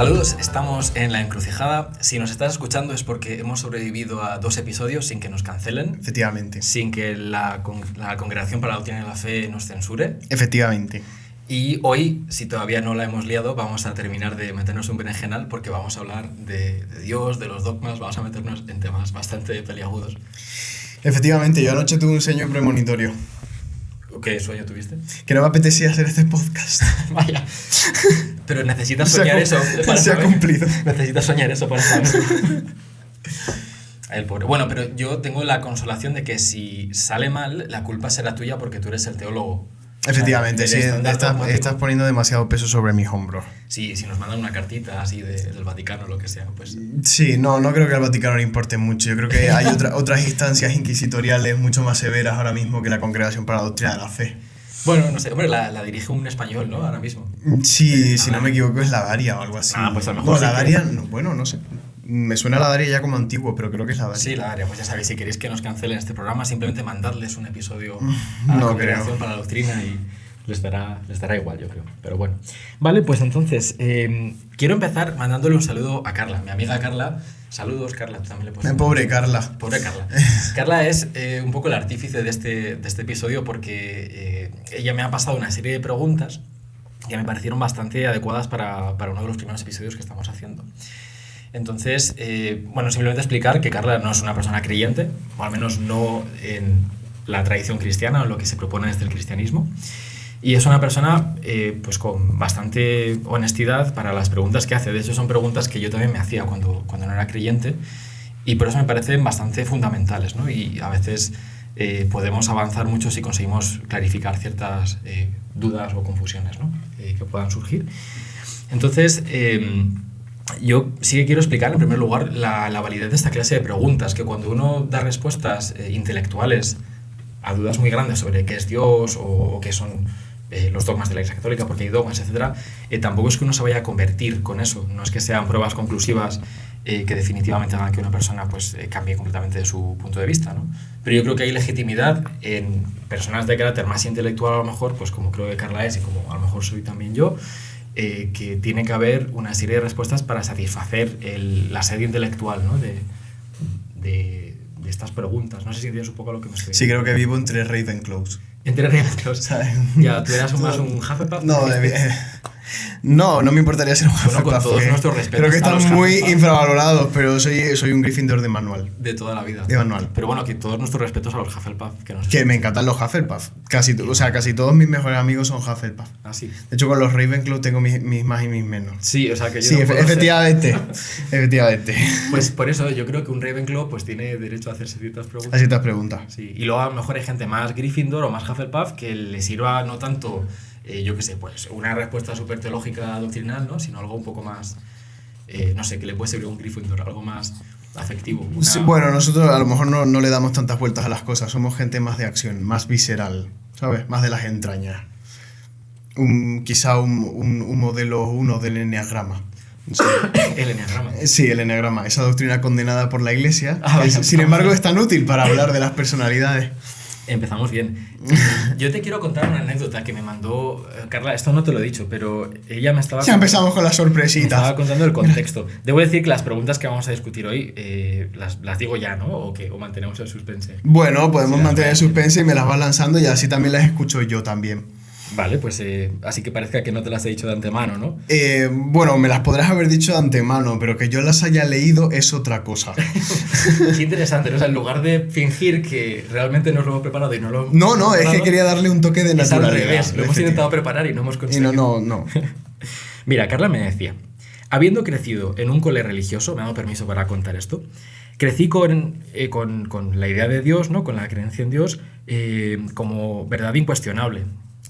Saludos, estamos en La Encrucijada. Si nos estás escuchando es porque hemos sobrevivido a 2 episodios sin que nos cancelen. Efectivamente. Sin que la Congregación para la Doctrina de la Fe nos censure. Efectivamente. Y hoy, si todavía no la hemos liado, vamos a terminar de meternos un berenjenal porque vamos a hablar de Dios, de los dogmas, vamos a meternos en temas bastante peliagudos. Efectivamente, yo anoche tuve un sueño premonitorio. ¿Qué sueño tuviste? Que no me apetecía hacer este podcast. Vaya. Pero necesitas soñar eso para se saber. Ha cumplido. Necesitas soñar eso para saber. El pobre. Bueno, pero yo tengo la consolación de que si sale mal, la culpa será tuya porque tú eres el teólogo. Efectivamente, sí, estás poniendo demasiado peso sobre mis hombros. Sí, si nos mandan una cartita así del Vaticano o lo que sea, pues... Sí, no creo que al Vaticano le importe mucho. Yo creo que hay otras instancias inquisitoriales mucho más severas ahora mismo que la Congregación para la Doctrina de la Fe. Bueno, no sé, hombre, la dirige un español, ¿no? Ahora mismo. Sí, si no me equivoco es la Daria o algo así. Pues a lo mejor no, la Daria, no sé. Me suena la Daria ya como antiguo, pero creo que es la Daria. Sí, la Daria. Pues ya sabéis, si queréis que nos cancelen este programa, simplemente mandadles un episodio a la No Congregación creo. para la Doctrina y les dará igual, yo creo. Pero bueno. Vale, pues entonces, quiero empezar mandándole un saludo a Carla, mi amiga Carla. Saludos, Carla, tú también le puedes... Pobre Carla. Pobre Carla. Carla es un poco el artífice de este episodio porque ella me ha pasado una serie de preguntas que me parecieron bastante adecuadas para uno de los primeros episodios que estamos haciendo. Entonces, bueno, simplemente explicar que Carla no es una persona creyente, o al menos no en la tradición cristiana o en lo que se propone desde el cristianismo. Y es una persona pues con bastante honestidad para las preguntas que hace. De hecho, son preguntas que yo también me hacía cuando no era creyente y por eso me parecen bastante fundamentales, ¿no? Y a veces podemos avanzar mucho si conseguimos clarificar ciertas dudas o confusiones, ¿no? Que puedan surgir. Entonces, yo sí que quiero explicar en primer lugar la validez de esta clase de preguntas, que cuando uno da respuestas intelectuales a dudas muy grandes sobre qué es Dios o qué son los dogmas de la Iglesia Católica, porque hay dogmas, etc., tampoco es que uno se vaya a convertir con eso, no es que sean pruebas conclusivas que definitivamente hagan que una persona pues, cambie completamente de su punto de vista, ¿no? Pero yo creo que hay legitimidad en personas de carácter más intelectual a lo mejor, pues como creo que Carla es y como a lo mejor soy también yo, que tiene que haber una serie de respuestas para satisfacer la sed intelectual, ¿no? de estas preguntas. No sé si entiendes un poco a lo que me estoy... Sí, creo que vivo entre Ravenclaws. Entre Ravenclaws. Ya, ¿tú eras más un Hufflepuff? No me importaría ser un Hufflepuff. Con todos nuestros respetos. Creo que están muy infravalorados, pero soy un Gryffindor de manual. De toda la vida. De manual. Pero bueno, que todos nuestros respetos a los Hufflepuff. Que me encantan los Hufflepuff. Casi todos mis mejores amigos son Hufflepuff. Ah, sí. De hecho, con los Ravenclaw tengo mis más y mis menos. Sí, o sea que yo... Sí, efectivamente. Efectivamente. Pues por eso yo creo que un Ravenclaw pues tiene derecho a hacerse ciertas preguntas. A ciertas preguntas. Sí. Y luego a lo mejor hay gente más Gryffindor o más Hufflepuff que le sirva no tanto... yo qué sé, pues una respuesta súper teológica doctrinal, ¿no? Sino algo un poco más, no sé, que le puede servir a un Gryffindor, algo más afectivo. Sí, bueno, nosotros a lo mejor no le damos tantas vueltas a las cosas, somos gente más de acción, más visceral, ¿sabes? Más de las entrañas. Quizá un modelo 1 del enneagrama. Sí. El enneagrama. Sí, el enneagrama, esa doctrina condenada por la Iglesia, vale, sin embargo es tan útil para hablar de las personalidades. Empezamos bien. Yo te quiero contar una anécdota que me mandó Carla. Esto no te lo he dicho, pero ella me estaba... Ya empezamos con las sorpresitas. Me estaba contando el contexto. Debo decir que las preguntas que vamos a discutir hoy las digo ya, ¿no? ¿O mantenemos el suspense? Bueno, podemos mantener el suspense y me las vas lanzando y así también las escucho yo también. Vale, pues así que parezca que no te las he dicho de antemano, ¿no? Bueno, me las podrás haber dicho de antemano, pero que yo las haya leído es otra cosa. Qué interesante, ¿no? O sea, en lugar de fingir que realmente nos lo hemos preparado y no lo hemos No, es que quería darle un toque de naturalidad. Es al revés, lo hemos intentado preparar y no hemos conseguido. No. Mira, Carla me decía, habiendo crecido en un cole religioso, me ha dado permiso para contar esto, crecí con la idea de Dios, ¿no? Con la creencia en Dios como verdad incuestionable,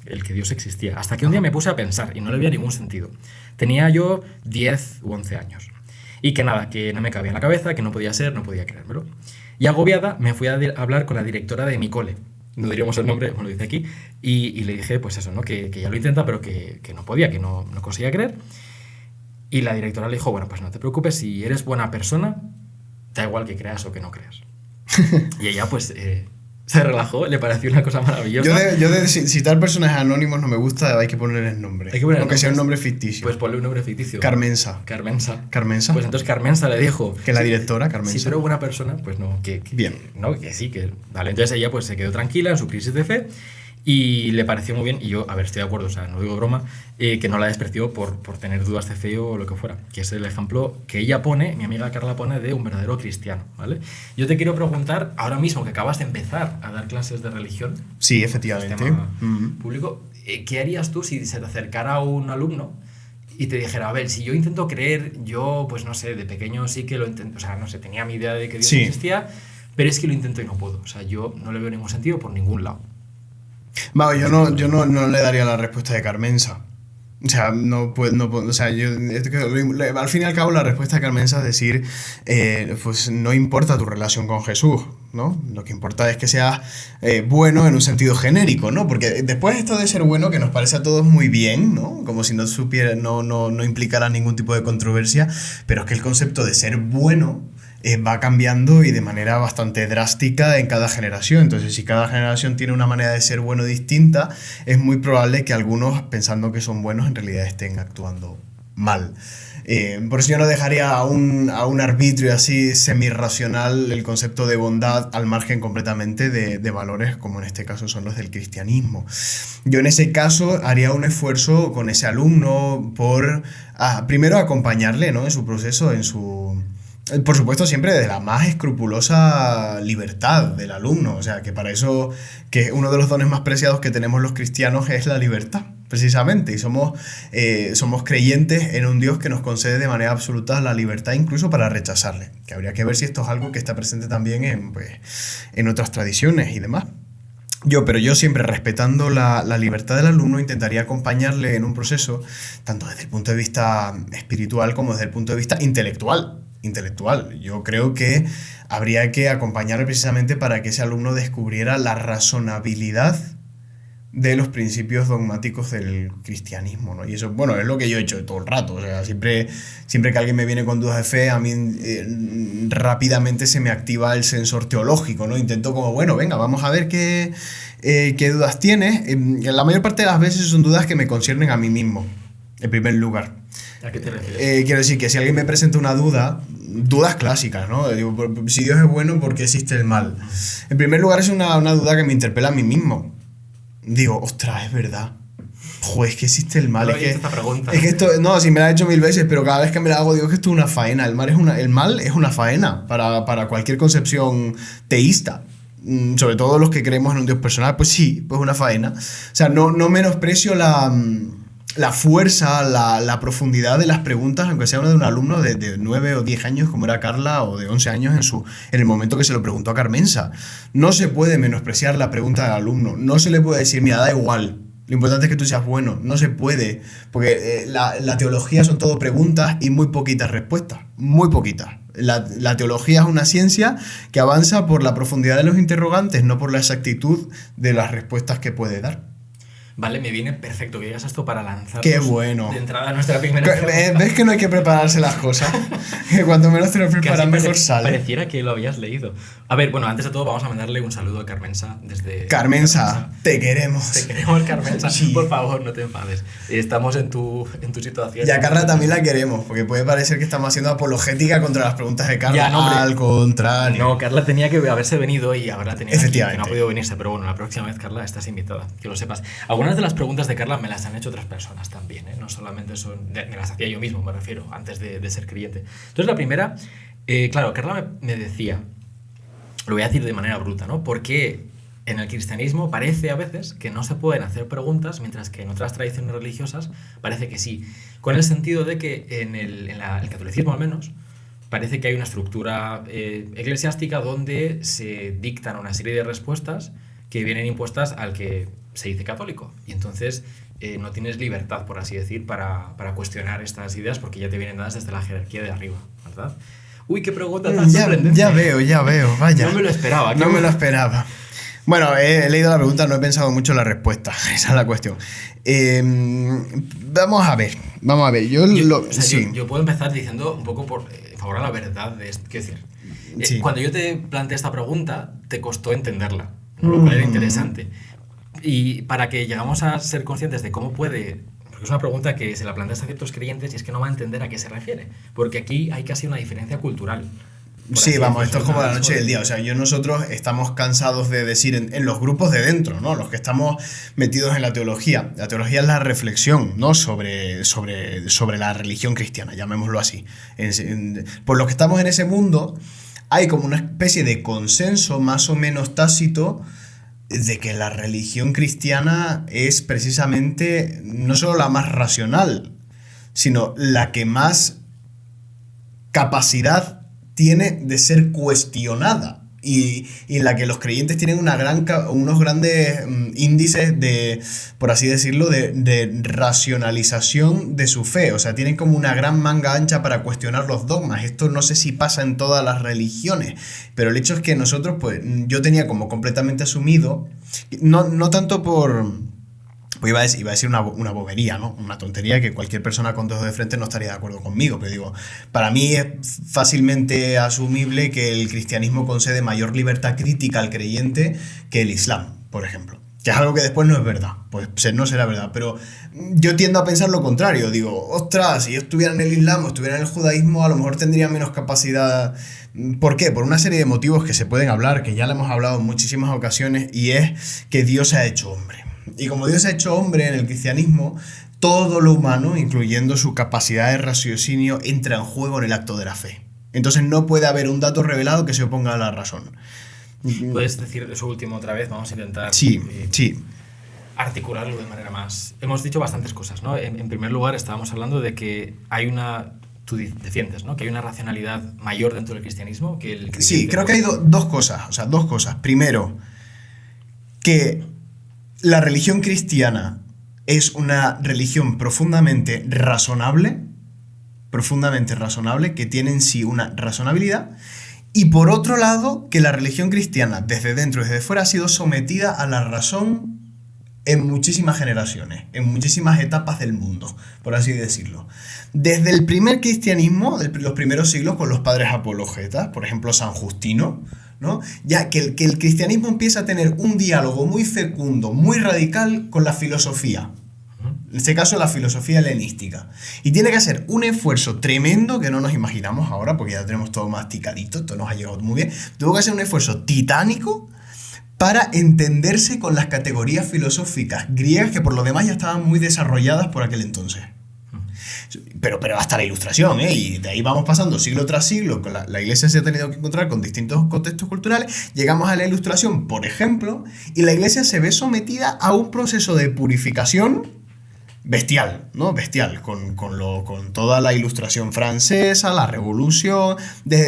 el que Dios existía. Hasta que un día me puse a pensar y no le veía ningún sentido. Tenía yo 10 u 11 años. Y que nada, que no me cabía en la cabeza, que no podía ser, no podía creérmelo. Y agobiada me fui a hablar con la directora de mi cole. No diríamos el nombre, como lo dice aquí. Y le dije, pues eso, ¿no? Que ya lo intenta, pero que no podía, que no conseguía creer. Y la directora le dijo, bueno, pues no te preocupes, si eres buena persona, da igual que creas o que no creas. Y ella, pues... Se relajó, le pareció una cosa maravillosa. Yo de citar personajes anónimos no me gusta, hay que ponerles nombre. Hay que ponerle aunque sea un nombres. nombre ficticio. Pues ponle un nombre ficticio. Carmensa. Carmensa. Carmensa. Pues entonces Carmensa le dijo... Que la directora, Carmensa. Si tú eres buena persona, pues no, Bien. No, que sí, que... Vale, entonces ella pues se quedó tranquila en su crisis de fe y le pareció muy bien, y yo, a ver, estoy de acuerdo, o sea, no digo broma, que no la despreció por tener dudas de fe o lo que fuera, que es el ejemplo que ella pone, mi amiga Carla pone, de un verdadero cristiano, ¿vale? Yo te quiero preguntar, ahora mismo que acabas de empezar a dar clases de religión, Sí, efectivamente. sistema público, ¿qué harías tú si se te acercara un alumno y te dijera, a ver, si yo intento creer, yo, pues no sé, de pequeño sí que lo intento, o sea, no sé, tenía mi idea de que Dios Sí. existía, pero es que lo intento y no puedo, o sea, yo no le veo ningún sentido por ningún lado. Vamos, yo no le daría la respuesta de Carmensa. O sea, o sea, al fin y al cabo la respuesta de Carmensa es decir, pues no importa tu relación con Jesús, ¿no? Lo que importa es que seas bueno en un sentido genérico, ¿no? Porque después esto de ser bueno, que nos parece a todos muy bien, ¿no? Como si no implicara ningún tipo de controversia, pero es que el concepto de ser bueno va cambiando y de manera bastante drástica en cada generación. Entonces, si cada generación tiene una manera de ser bueno distinta, es muy probable que algunos, pensando que son buenos, en realidad estén actuando mal. Por eso yo no dejaría a un arbitrio así semirracional el concepto de bondad al margen completamente de valores como en este caso son los del cristianismo. Yo en ese caso haría un esfuerzo con ese alumno por primero acompañarle, ¿no? En su proceso, por supuesto, siempre de la más escrupulosa libertad del alumno. O sea, que para eso, que uno de los dones más preciados que tenemos los cristianos es la libertad, precisamente. Y somos creyentes en un Dios que nos concede de manera absoluta la libertad, incluso para rechazarle. Que habría que ver si esto es algo que está presente también en otras tradiciones y demás. Pero yo siempre respetando la libertad del alumno intentaría acompañarle en un proceso, tanto desde el punto de vista espiritual como desde el punto de vista intelectual. Yo creo que habría que acompañarle precisamente para que ese alumno descubriera la razonabilidad de los principios dogmáticos del cristianismo, ¿no? Y eso, bueno, es lo que yo he hecho todo el rato. O sea, siempre que alguien me viene con dudas de fe, a mí rápidamente se me activa el sensor teológico, ¿no? Intento como, bueno, venga, vamos a ver qué dudas tienes. La mayor parte de las veces son dudas que me conciernen a mí mismo, en primer lugar. ¿A qué te refieres? Quiero decir que si alguien me presenta una dudas clásicas, ¿no? Digo, si Dios es bueno, ¿por qué existe el mal? En primer lugar, es una duda que me interpela a mí mismo. Digo, ostras, es verdad. Joder, es que existe el mal. No he hecho esta pregunta. Es que esto, no, sí me la he hecho 1000 veces, pero cada vez que me la hago digo que esto es una faena. El mal es una faena para cualquier concepción teísta. Sobre todo los que creemos en un Dios personal, pues sí, pues una faena. O sea, no menosprecio la fuerza, la profundidad de las preguntas, aunque sea una de un alumno de 9 o 10 años, como era Carla, o de 11 años en el momento que se lo preguntó a Carmensa. No se puede menospreciar la pregunta del alumno. No se le puede decir, mira, da igual. Lo importante es que tú seas bueno. No se puede. Porque la teología son todo preguntas y muy poquitas respuestas. Muy poquitas. La teología es una ciencia que avanza por la profundidad de los interrogantes, no por la exactitud de las respuestas que puede dar. Vale, me viene perfecto que digas esto para lanzar ¡Qué bueno! de entrada a nuestra primera pregunta. ¿Ves que no hay que prepararse las cosas? Que cuanto menos te lo preparas, mejor sale. Pareciera que lo habías leído. A ver, bueno, antes de todo vamos a mandarle un saludo a Carmensa desde... Carmensa, te queremos. Te queremos, Carmensa. Sí. Por favor, no te enfades. Estamos en tu situación. Y a Carla también la queremos, porque puede parecer que estamos haciendo apologética contra las preguntas de Carla. Ya, no, hombre. Al contrario. No, Carla tenía que haberse venido y ahora tenía que Efectivamente. no ha podido venirse. Pero bueno, la próxima vez, Carla, estás invitada. Que lo sepas. Algunas de las preguntas de Carla me las han hecho otras personas también, ¿eh? No solamente me las hacía yo mismo, me refiero, antes de ser creyente. Entonces la primera, claro, Carla me decía, lo voy a decir de manera bruta, ¿no? Porque en el cristianismo parece a veces que no se pueden hacer preguntas, mientras que en otras tradiciones religiosas parece que sí. Con el sentido de que en el catolicismo al menos, parece que hay una estructura eclesiástica donde se dictan una serie de respuestas que vienen impuestas al que se dice católico. Y entonces no tienes libertad, por así decir, para cuestionar estas ideas porque ya te vienen dadas desde la jerarquía de arriba, ¿verdad? Uy, qué pregunta tan sorprendente. Ya veo, vaya. No me lo esperaba. No me lo esperaba. Bueno, he leído la pregunta, no he pensado mucho en la respuesta. Esa es la cuestión. Vamos a ver. Yo puedo empezar diciendo un poco por favor a la verdad de esto. Quiero decir, Sí. cuando yo te planteé esta pregunta, te costó entenderla. lo cual era interesante. Y para que llegamos a ser conscientes de cómo puede... Porque es una pregunta que se la planteas a ciertos creyentes y es que no va a entender a qué se refiere. Porque aquí hay casi una diferencia cultural. Sí, vamos, esto es como la noche y el día. O sea, nosotros estamos cansados de decir en los grupos de dentro, ¿no? Los que estamos metidos en la teología. La teología es la reflexión, ¿no? Sobre la religión cristiana, llamémoslo así. Por los que estamos en ese mundo, hay como una especie de consenso más o menos tácito de que la religión cristiana es precisamente no solo la más racional, sino la que más capacidad tiene de ser cuestionada y en la que los creyentes tienen unos grandes índices de, por así decirlo, de racionalización de su fe. O sea, tienen como una gran manga ancha para cuestionar los dogmas. Esto no sé si pasa en todas las religiones, pero el hecho es que nosotros, pues, yo tenía como completamente asumido, no tanto por... Pues iba a decir una bobería, ¿no? Una tontería que cualquier persona con dedos de frente no estaría de acuerdo conmigo, pero digo, para mí es fácilmente asumible que el cristianismo concede mayor libertad crítica al creyente que el Islam, por ejemplo. Que es algo que después no es verdad, pues no será verdad, pero yo tiendo a pensar lo contrario. Digo, ostras, si yo estuviera en el Islam o estuviera en el judaísmo, a lo mejor tendría menos capacidad. ¿Por qué? Por una serie de motivos que se pueden hablar, que ya le hemos hablado en muchísimas ocasiones, y es que Dios se ha hecho hombre. Y como Dios se ha hecho hombre en el cristianismo, todo lo humano, incluyendo su capacidad de raciocinio, entra en juego en el acto de la fe. Entonces no puede haber un dato revelado que se oponga a la razón. ¿Puedes decir eso último otra vez? Vamos a intentar sí. articularlo de manera más... Hemos dicho bastantes cosas, ¿no? En primer lugar, estábamos hablando de que hay una... Tú defiendes, ¿no? Que hay una racionalidad mayor dentro del cristianismo que el cristianismo. Sí, creo que hay dos cosas. O sea, dos cosas. Primero, que la religión cristiana es una religión profundamente razonable, que tiene en sí una razonabilidad, y por otro lado, que la religión cristiana, desde dentro y desde fuera, ha sido sometida a la razón en muchísimas generaciones, en muchísimas etapas del mundo, por así decirlo. Desde el primer cristianismo, los primeros siglos, con los padres apologetas, por ejemplo, San Justino, ¿no? Ya que el cristianismo empieza a tener un diálogo muy fecundo, muy radical con la filosofía. En este caso, la filosofía helenística. Y tiene que hacer un esfuerzo tremendo que no nos imaginamos ahora, porque ya tenemos todo masticadito, todo nos ha llegado muy bien. Tuvo que hacer un esfuerzo titánico para entenderse con las categorías filosóficas griegas que por lo demás ya estaban muy desarrolladas por aquel entonces. Pero hasta la Ilustración, ¿eh? Y de ahí vamos pasando siglo tras siglo, la Iglesia se ha tenido que encontrar con distintos contextos culturales, llegamos a la Ilustración, por ejemplo, y la Iglesia se ve sometida a un proceso de purificación bestial, ¿no? Bestial, con toda la Ilustración francesa, la Revolución,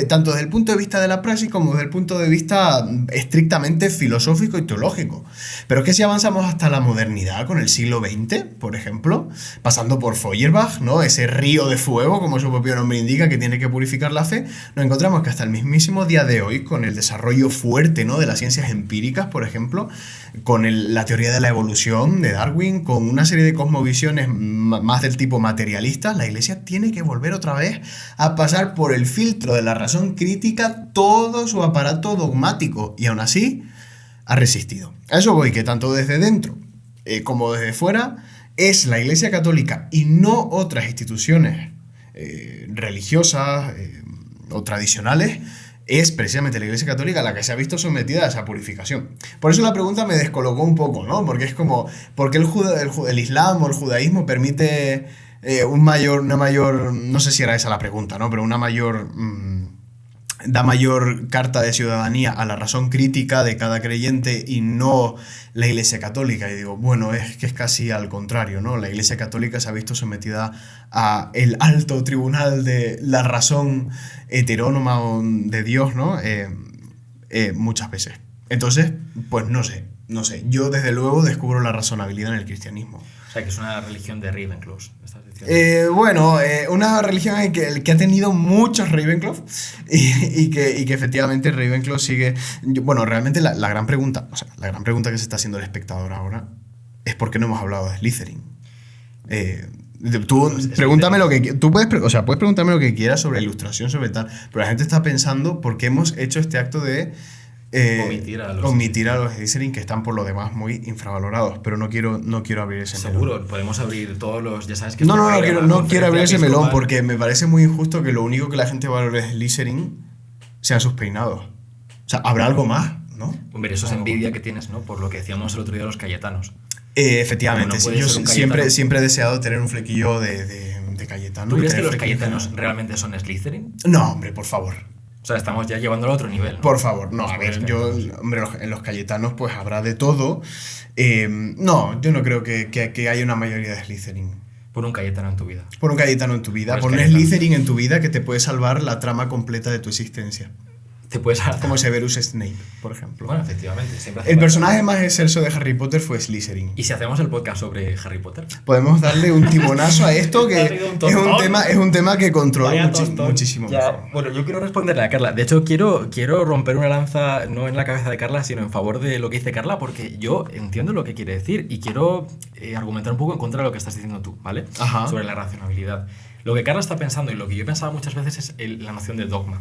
tanto desde el punto de vista de la praxis como desde el punto de vista estrictamente filosófico y teológico. Pero es que si avanzamos hasta la modernidad, con el siglo XX, por ejemplo, pasando por Feuerbach, ¿no? Ese río de fuego, como su propio nombre indica, que tiene que purificar la fe, nos encontramos que hasta el mismísimo día de hoy, con el desarrollo fuerte, ¿no? De las ciencias empíricas, por ejemplo, con la teoría de la evolución de Darwin, con una serie de cosmovisiones más del tipo materialista, la Iglesia tiene que volver otra vez a pasar por el filtro de la razón crítica todo su aparato dogmático, y aún así ha resistido. A eso voy, que tanto desde dentro como desde fuera es la Iglesia Católica y no otras instituciones religiosas o tradicionales, es precisamente la Iglesia Católica la que se ha visto sometida a esa purificación. Por eso la pregunta me descolocó un poco, ¿no? Porque es como, ¿por qué el Islam o el judaísmo permite una mayor, no sé si era esa la pregunta, ¿no? Pero una mayor, da mayor carta de ciudadanía a la razón crítica de cada creyente y no la Iglesia Católica? Y digo, bueno, es que es casi al contrario, ¿no? La Iglesia Católica se ha visto sometida a el alto tribunal de la razón heterónoma de Dios, ¿no? Muchas veces. Entonces, pues no sé. Yo desde luego descubro la razonabilidad en el cristianismo. O sea, que es una religión de Ravenclaw, estás diciendo. Una religión que ha tenido muchos Ravenclaw y que efectivamente Ravenclaw sigue... Bueno, realmente la gran pregunta, la gran pregunta que se está haciendo el espectador ahora es por qué no hemos hablado de Slytherin. Tú pregúntame lo que puedes preguntarme lo que quieras sobre Ilustración, sobre tal, pero la gente está pensando por qué hemos hecho este acto de omitir a los Slytherin, que están por lo demás muy infravalorados, pero no quiero abrir ese melón. Seguro, podemos abrir todos los, ya sabes que... No quiero abrir ese melón porque me parece muy injusto que lo único que la gente valore de Slytherin sean sus peinados. O sea, ¿habrá algo más? ¿No? Hombre, eso es envidia que tienes, ¿no? Por lo que decíamos el otro día de los Cayetanos. Efectivamente, sí, yo siempre he deseado tener un flequillo de Cayetano. ¿Tú crees que los Cayetanos realmente son Slytherin? No, hombre, por favor. O sea, estamos ya llevándolo a otro nivel, ¿no? Por favor, no, a ver, en los Cayetanos pues habrá de todo. No, yo no creo que haya una mayoría de Slytherin. Por un Cayetano en tu vida. Por un Cayetano en tu vida, por un Slytherin en tu vida que te puede salvar la trama completa de tu existencia. Te puedes salvar. Como Severus Snape, por ejemplo. Bueno, efectivamente. El personaje más excelso de Harry Potter fue Slytherin. ¿Y si hacemos el podcast sobre Harry Potter? Podemos darle un timonazo a esto, que es un tema que controla muchísimo mejor. Bueno, yo quiero responderle a Carla. De hecho, quiero romper una lanza no en la cabeza de Carla, sino en favor de lo que dice Carla, porque yo entiendo lo que quiere decir y quiero argumentar un poco en contra de lo que estás diciendo tú, ¿vale? Ajá. Sobre la racionalidad. Lo que Carla está pensando y lo que yo pensaba muchas veces es la noción de dogma,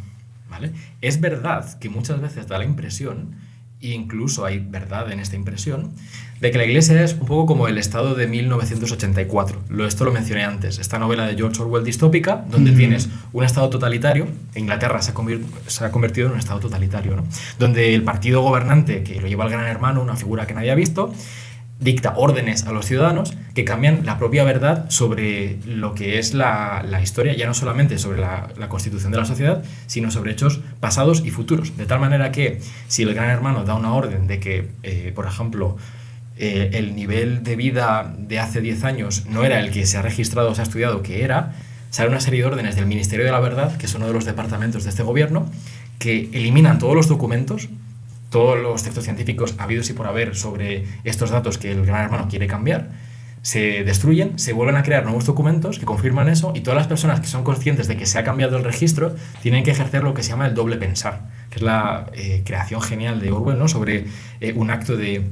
¿vale? Es verdad que muchas veces da la impresión, e incluso hay verdad en esta impresión, de que la Iglesia es un poco como el Estado de 1984. Esto lo mencioné antes. Esta novela de George Orwell distópica, donde tienes un Estado totalitario. Inglaterra se ha convertido en un Estado totalitario, ¿no? Donde el partido gobernante, que lo lleva el Gran Hermano, una figura que nadie ha visto, dicta órdenes a los ciudadanos que cambian la propia verdad sobre lo que es la historia, ya no solamente sobre la constitución de la sociedad, sino sobre hechos pasados y futuros. De tal manera que si el Gran Hermano da una orden de que, por ejemplo, el nivel de vida de hace 10 años no era el que se ha registrado o se ha estudiado que era, sale una serie de órdenes del Ministerio de la Verdad, que es uno de los departamentos de este gobierno, que eliminan todos los documentos, todos los textos científicos habidos y por haber sobre estos datos que el Gran Hermano quiere cambiar, se destruyen, se vuelven a crear nuevos documentos que confirman eso, y todas las personas que son conscientes de que se ha cambiado el registro tienen que ejercer lo que se llama el doble pensar, que es la creación genial de Orwell, ¿no? Sobre un acto de...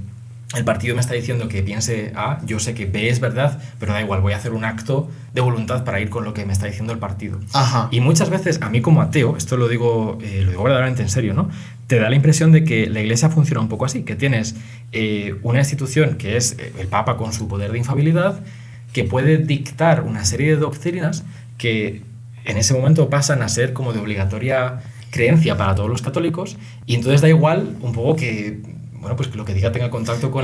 El partido me está diciendo que piense A, yo sé que B es verdad, pero da igual, voy a hacer un acto de voluntad para ir con lo que me está diciendo el partido. Ajá. Y muchas veces, a mí como ateo, esto lo digo verdaderamente en serio, ¿no? Te da la impresión de que la Iglesia funciona un poco así, que tienes una institución que es el Papa con su poder de infalibilidad, que puede dictar una serie de doctrinas que en ese momento pasan a ser como de obligatoria creencia para todos los católicos, y entonces da igual un poco que... Bueno, pues que lo que diga tenga contacto con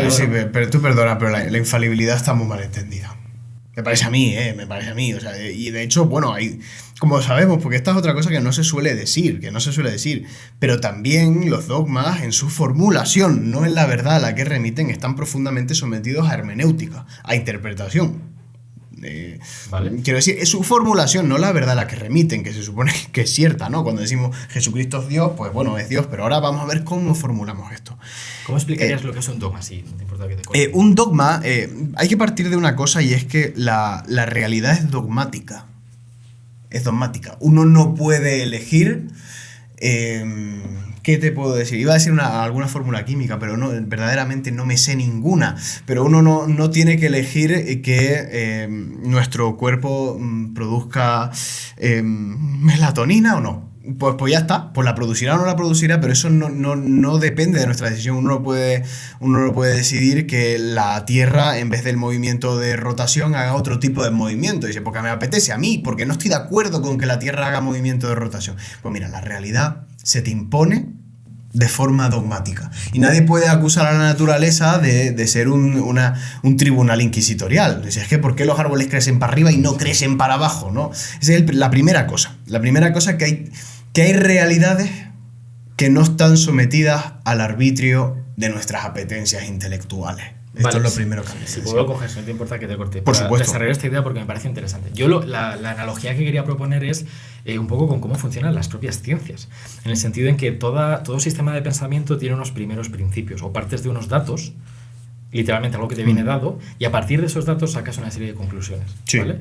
sí, pero tú perdona, pero la infalibilidad está muy mal entendida. Me parece a mí, o sea, y de hecho, bueno, hay, como sabemos, porque esta es otra cosa que no se suele decir, pero también los dogmas en su formulación, no en la verdad a la que remiten, están profundamente sometidos a hermenéutica, a interpretación. Vale. Quiero decir, es su formulación, no la verdad a la que remiten, que se supone que es cierta, ¿no? Cuando decimos Jesucristo es Dios, pues bueno, es Dios, pero ahora vamos a ver cómo formulamos esto. ¿Cómo explicarías lo que es un dogma? Sí, no te importa que te corte. Un dogma, hay que partir de una cosa, y es que la realidad es dogmática. Es dogmática. Uno no puede elegir... ¿qué te puedo decir? Iba a decir alguna fórmula química, pero no, verdaderamente no me sé ninguna. Pero uno no tiene que elegir que nuestro cuerpo produzca melatonina o no. Pues ya está, pues la producirá o no la producirá, pero eso no depende de nuestra decisión. Uno no puede decidir que la Tierra, en vez del movimiento de rotación, haga otro tipo de movimiento. Dice, porque me apetece a mí, porque no estoy de acuerdo con que la Tierra haga movimiento de rotación. Pues mira, la realidad se te impone de forma dogmática. Y nadie puede acusar a la naturaleza de ser un tribunal inquisitorial. Es que ¿por qué los árboles crecen para arriba y no crecen para abajo? ¿No? Esa es la primera cosa. La primera cosa que hay realidades que no están sometidas al arbitrio de nuestras apetencias intelectuales. Esto es lo primero que si puedo coger, no te importa que te corte. Por supuesto. Desarrollar esta idea porque me parece interesante. Yo la analogía que quería proponer es un poco con cómo funcionan las propias ciencias. En el sentido en que todo sistema de pensamiento tiene unos primeros principios o partes de unos datos, literalmente algo que te viene dado, y a partir de esos datos sacas una serie de conclusiones. Sí. ¿Vale?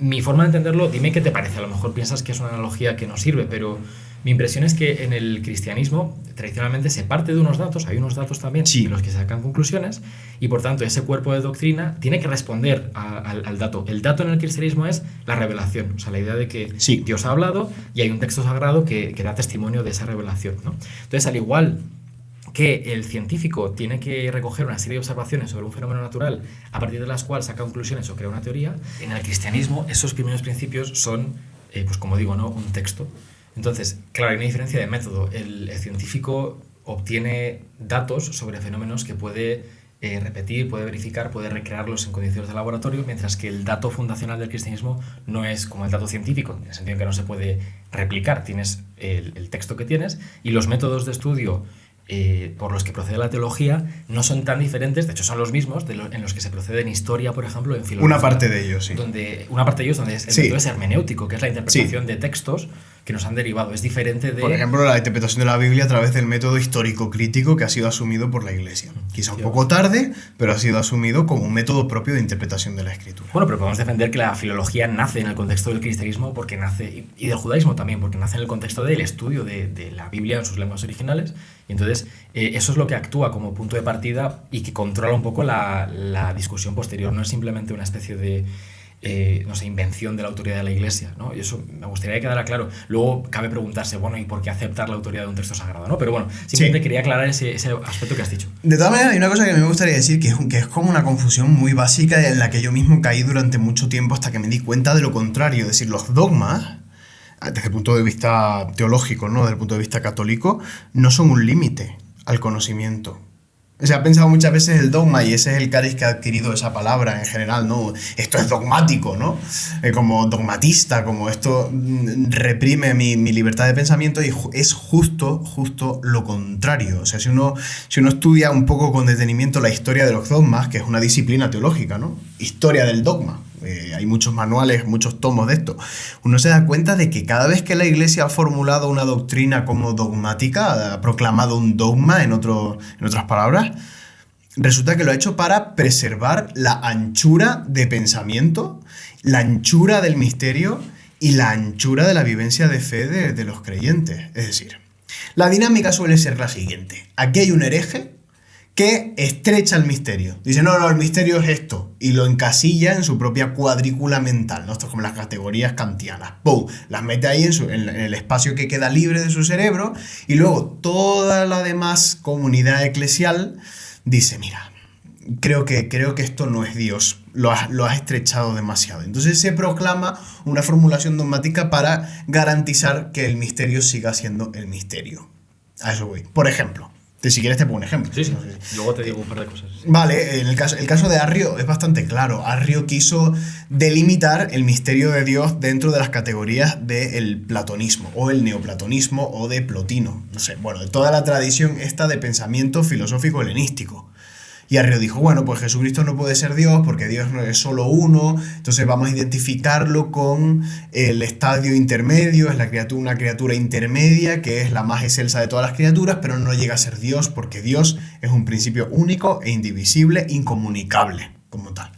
Mi forma de entenderlo, dime qué te parece. A lo mejor piensas que es una analogía que no sirve, pero Mi impresión es que en el cristianismo tradicionalmente se parte de unos datos, hay unos datos también de los que se sacan conclusiones, y por tanto ese cuerpo de doctrina tiene que responder al dato. El dato en el cristianismo es la revelación, o sea, la idea de que Dios ha hablado y hay un texto sagrado que da testimonio de esa revelación, ¿no? Entonces, al igual que el científico tiene que recoger una serie de observaciones sobre un fenómeno natural a partir de las cuales saca conclusiones o crea una teoría, en el cristianismo esos primeros principios son, pues como digo, ¿no?, un texto. Entonces, claro, hay una diferencia de método. El científico obtiene datos sobre fenómenos que puede repetir, puede verificar, puede recrearlos en condiciones de laboratorio, mientras que el dato fundacional del cristianismo no es como el dato científico, en el sentido en que no se puede replicar. Tienes el texto que tienes y los métodos de estudio por los que procede la teología no son tan diferentes, de hecho son los mismos en los que se procede en historia, por ejemplo, en filosofía. Una parte de ellos, sí. Una parte de ellos donde el método es hermenéutico, que es la interpretación de textos que nos han derivado. Es diferente de... Por ejemplo, la interpretación de la Biblia a través del método histórico-crítico que ha sido asumido por la Iglesia. Quizá un poco tarde, pero ha sido asumido como un método propio de interpretación de la Escritura. Bueno, pero podemos defender que la filología nace en el contexto del cristianismo porque nace, y del judaísmo también, porque nace en el contexto del estudio de la Biblia en sus lenguas originales. Y entonces eso es lo que actúa como punto de partida y que controla un poco la discusión posterior. No es simplemente una especie de no sé, invención de la autoridad de la Iglesia, ¿no? Y eso me gustaría que quedara claro. Luego cabe preguntarse, bueno, ¿y por qué aceptar la autoridad de un texto sagrado, ¿no? Pero bueno, simplemente quería aclarar ese aspecto que has dicho. De todas maneras, hay una cosa que me gustaría decir que es como una confusión muy básica en la que yo mismo caí durante mucho tiempo hasta que me di cuenta de lo contrario. Es decir, los dogmas, desde el punto de vista teológico, ¿no?, desde el punto de vista católico, no son un límite al conocimiento. Se ha pensado muchas veces el dogma, y ese es el cariz que ha adquirido esa palabra en general, ¿no? Esto es dogmático, ¿no? Como dogmatista, como esto reprime mi libertad de pensamiento, y es justo lo contrario. O sea, si uno estudia un poco con detenimiento la historia de los dogmas, que es una disciplina teológica, ¿no? Historia del dogma. Hay muchos manuales, muchos tomos de esto. Uno se da cuenta de que cada vez que la Iglesia ha formulado una doctrina como dogmática, ha proclamado un dogma, en otras palabras, resulta que lo ha hecho para preservar la anchura de pensamiento, la anchura del misterio y la anchura de la vivencia de fe de los creyentes. Es decir, la dinámica suele ser la siguiente. Aquí hay un hereje que estrecha el misterio. Dice, no, el misterio es esto. Y lo encasilla en su propia cuadrícula mental, ¿no? Esto es como las categorías kantianas. ¡Pum! Las mete ahí en el espacio que queda libre de su cerebro. Y luego toda la demás comunidad eclesial dice, mira, creo que esto no es Dios. Lo has estrechado demasiado. Entonces se proclama una formulación dogmática para garantizar que el misterio siga siendo el misterio. A eso voy. Por ejemplo, si quieres te pongo un ejemplo. Sí. Luego te digo un par de cosas. Vale, el caso de Arrio es bastante claro. Arrio quiso delimitar el misterio de Dios dentro de las categorías del platonismo, o el neoplatonismo, o de Plotino. No sé, bueno, de toda la tradición esta de pensamiento filosófico helenístico. Y Arrio dijo, bueno, pues Jesucristo no puede ser Dios porque Dios no es solo uno, entonces vamos a identificarlo con el estadio intermedio, es una criatura intermedia que es la más excelsa de todas las criaturas, pero no llega a ser Dios porque Dios es un principio único e indivisible, incomunicable como tal.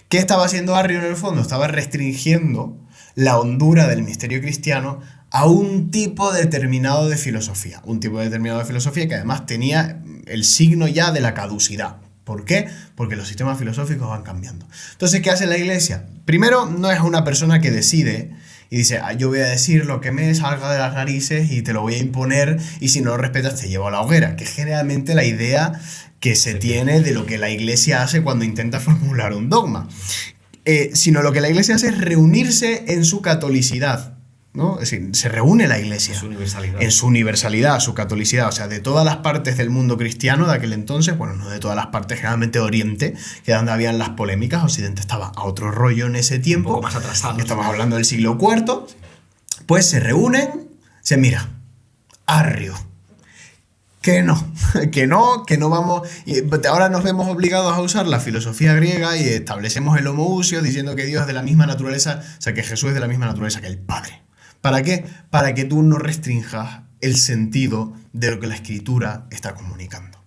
¿Qué estaba haciendo Arrio en el fondo? Estaba restringiendo la hondura del misterio cristiano a un tipo determinado de filosofía. Un tipo determinado de filosofía que además tenía el signo ya de la caducidad. ¿Por qué? Porque los sistemas filosóficos van cambiando. Entonces, ¿qué hace la Iglesia? Primero, no es una persona que decide y dice, yo voy a decir lo que me salga de las narices y te lo voy a imponer, y si no lo respetas te llevo a la hoguera, que es generalmente la idea que se tiene de lo que la Iglesia hace cuando intenta formular un dogma. Sino lo que la Iglesia hace es reunirse en su catolicidad, ¿no? Es decir, se reúne la Iglesia en su universalidad, su catolicidad, o sea, de todas las partes del mundo cristiano de aquel entonces, bueno, no de todas las partes, generalmente de Oriente, que es donde habían las polémicas. Occidente estaba a otro rollo en ese tiempo, un poco más atrasado. Estamos hablando del siglo IV, pues se reúnen, se mira, Arrio, que no vamos, y ahora nos vemos obligados a usar la filosofía griega y establecemos el homoousios diciendo que Dios es de la misma naturaleza, o sea, que Jesús es de la misma naturaleza que el Padre. ¿Para qué? Para que tú no restrinjas el sentido de lo que la Escritura está comunicando. O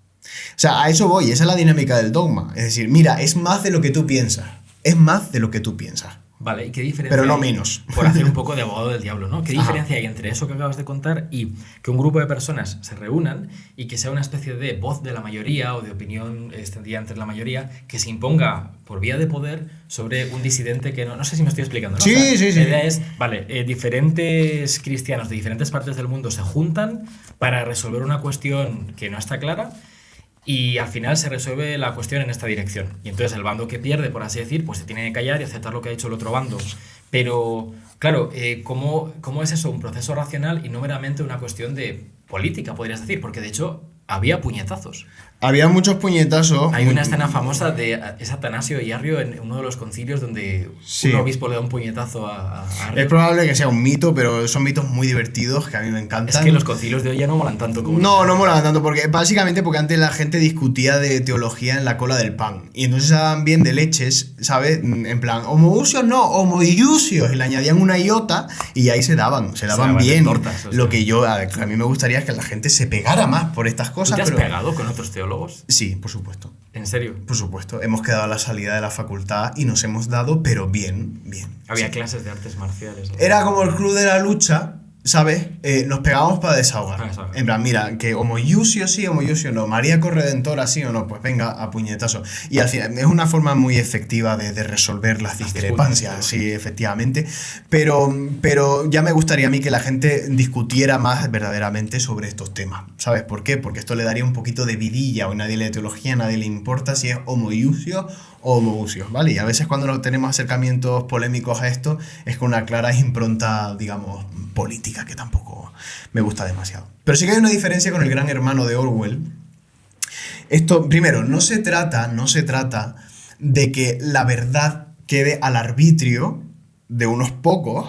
sea, a eso voy, esa es la dinámica del dogma. Es decir, mira, es más de lo que tú piensas. Es más de lo que tú piensas. Vale, ¿y qué diferencia Pero no hay, menos. por hacer un poco de abogado del diablo, ¿no? ¿Qué Ajá. diferencia hay entre eso que acabas de contar y que un grupo de personas se reúnan y que sea una especie de voz de la mayoría o de opinión extendida entre la mayoría que se imponga por vía de poder sobre un disidente que no sé si me estoy explicando, ¿no? Sí, O sea, sí, sí. La idea es, vale, diferentes cristianos de diferentes partes del mundo se juntan para resolver una cuestión que no está clara. Y al final se resuelve la cuestión en esta dirección. Y entonces el bando que pierde, por así decir, pues se tiene que callar y aceptar lo que ha hecho el otro bando. Pero, claro, ¿cómo es eso? Un proceso racional y no meramente una cuestión de política, podrías decir. Porque de hecho había puñetazos. Había muchos puñetazos. Hay una escena famosa de es Atanasio y Arrio en uno de los concilios donde Sí. un obispo le da un puñetazo a Arrio. Es probable que sea un mito, pero son mitos muy divertidos que a mí me encantan. Es que los concilios de hoy ya no molan tanto como... No molaban tanto, porque básicamente porque antes la gente discutía de teología en la cola del pan. Y entonces se daban bien de leches, ¿sabes? En plan, homoousios no, homoiusios. Y le añadían una iota y ahí se daban daban de bien. tortas, o sea. Lo que a mí me gustaría es que la gente se pegara más por estas ¿Tú cosas. te has pero... pegado con otros teólogos? Sí, por supuesto. ¿En serio? Por supuesto. Hemos quedado a la salida de la facultad y nos hemos dado, pero bien. Había Sí. clases de artes marciales. Era como el club de la lucha, ¿sabes? Nos pegábamos para desahogar. Ah, eso. En plan, mira, que homoiusio sí, homoiusio no, María Corredentora sí o no, pues venga, a puñetazo. Y al final es una forma muy efectiva de resolver las discrepancias, disputas, sí, efectivamente. Pero ya me gustaría a mí que la gente discutiera más verdaderamente sobre estos temas. ¿Sabes por qué? Porque esto le daría un poquito de vidilla, o nadie lee teología, a nadie le importa si es homoiusio o homoousios, ¿vale? Y a veces cuando no tenemos acercamientos polémicos a esto es con una clara impronta, digamos, política, que tampoco me gusta demasiado. Pero sí que hay una diferencia con el Gran Hermano de Orwell. Esto, primero, no se trata de que la verdad quede al arbitrio de unos pocos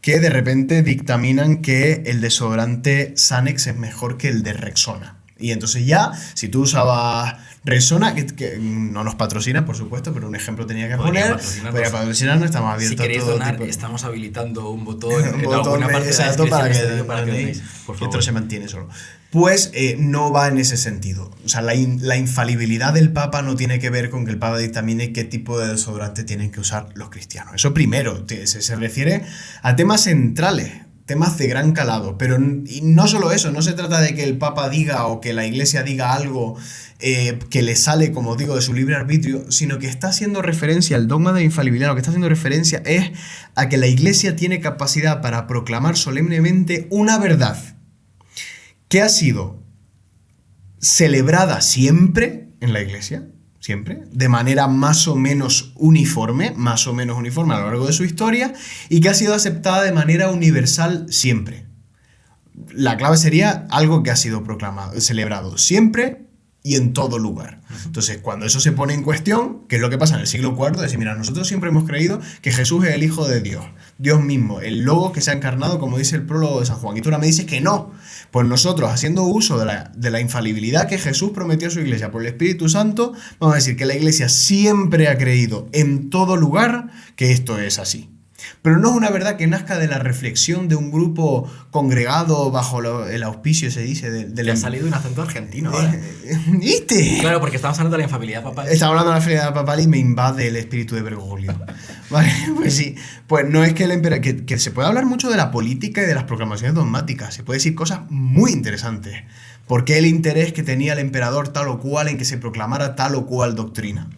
que de repente dictaminan que el desodorante Sanex es mejor que el de Rexona. Y entonces ya, si tú usabas Rexona, que no nos patrocina, por supuesto, pero un ejemplo tenía que Podría poner. patrocinarnos. Podría patrocinarnos, estamos Si abiertos queréis a todo donar, tipo. estamos habilitando un botón Un en botón alguna parte de la exacto descripción para de que este vídeo para que donéis. donéis, por Y esto favor. se mantiene solo. Pues no va en ese sentido. O sea, la infalibilidad del Papa no tiene que ver con que el Papa dictamine qué tipo de desodorante tienen que usar los cristianos. Eso primero, se refiere a temas centrales, temas de gran calado. Pero y no solo eso, no se trata de que el Papa diga o que la Iglesia diga algo que le sale, como digo, de su libre arbitrio, sino que está haciendo referencia, el dogma de la infalibilidad, lo que está haciendo referencia es a que la Iglesia tiene capacidad para proclamar solemnemente una verdad que ha sido celebrada siempre en la Iglesia, siempre, de manera más o menos uniforme a lo largo de su historia, y que ha sido aceptada de manera universal siempre. La clave sería algo que ha sido proclamado, celebrado siempre y en todo lugar. Entonces, cuando eso se pone en cuestión, ¿qué es lo que pasa en el siglo IV? Decir, mira, nosotros siempre hemos creído que Jesús es el Hijo de Dios, Dios mismo, el Logos que se ha encarnado, como dice el prólogo de San Juan. Y tú ahora me dices que no. Pues nosotros, haciendo uso de la infalibilidad que Jesús prometió a su Iglesia por el Espíritu Santo, vamos a decir que la Iglesia siempre ha creído en todo lugar que esto es así. Pero no es una verdad que nazca de la reflexión de un grupo congregado bajo el auspicio, se dice, Le ha salido un acento argentino ahora. ¿Viste? Claro, porque estamos hablando de la infalibilidad papal. Estaba hablando de la feria papal y me invade el espíritu de Bergoglio. Vale, pues sí. Pues no es que el emperador... Que se puede hablar mucho de la política y de las proclamaciones dogmáticas. Se puede decir cosas muy interesantes. ¿Por qué el interés que tenía el emperador tal o cual en que se proclamara tal o cual doctrina?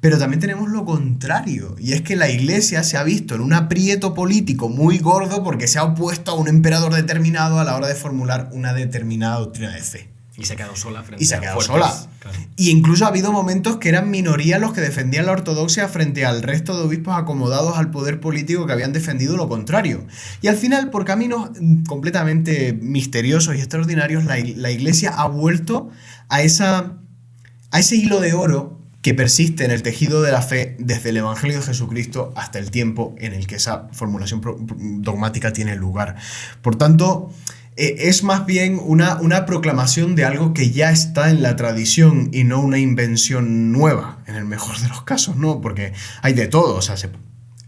Pero también tenemos lo contrario, y es que la Iglesia se ha visto en un aprieto político muy gordo porque se ha opuesto a un emperador determinado a la hora de formular una determinada doctrina de fe. Y se ha quedado sola frente Y se ha a quedado fuertes, sola. claro. Y incluso ha habido momentos que eran minoría los que defendían la ortodoxia frente al resto de obispos acomodados al poder político que habían defendido lo contrario. Y al final, por caminos completamente misteriosos y extraordinarios, la Iglesia ha vuelto a ese hilo de oro que persiste en el tejido de la fe desde el Evangelio de Jesucristo hasta el tiempo en el que esa formulación dogmática tiene lugar. Por tanto, es más bien una proclamación de algo que ya está en la tradición y no una invención nueva, en el mejor de los casos, ¿no? Porque hay de todo, o sea,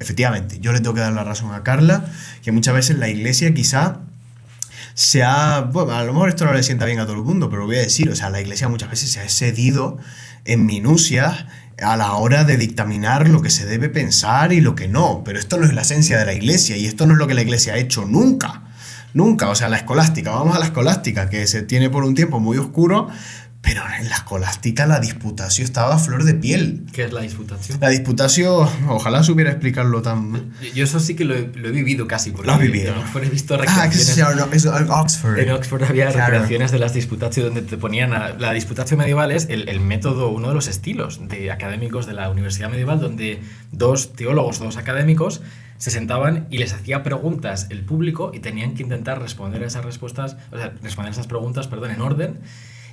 efectivamente, yo le tengo que dar la razón a Carla, que muchas veces la Iglesia quizá bueno, a lo mejor esto no le sienta bien a todo el mundo, pero lo voy a decir, o sea, la Iglesia muchas veces se ha excedido en minucias a la hora de dictaminar lo que se debe pensar y lo que no. Pero esto no es la esencia de la Iglesia y esto no es lo que la Iglesia ha hecho nunca. Nunca. O sea, la escolástica, vamos a la escolástica, que se tiene por un tiempo muy oscuro, pero en la escolástica la disputatio estaba a flor de piel. ¿Qué es la disputatio? La disputatio, ojalá supiera explicarlo tan... Yo eso sí que lo he vivido casi. Porque lo has vivido. En Oxford he visto recreaciones. Eso en Oxford. En Oxford había recreaciones de las disputatio donde te ponían... La disputatio medieval es el método, uno de los estilos de académicos de la universidad medieval, donde dos teólogos, dos académicos, se sentaban y les hacía preguntas el público y tenían que intentar responder a esas respuestas, o sea, responder a esas preguntas, perdón, en orden,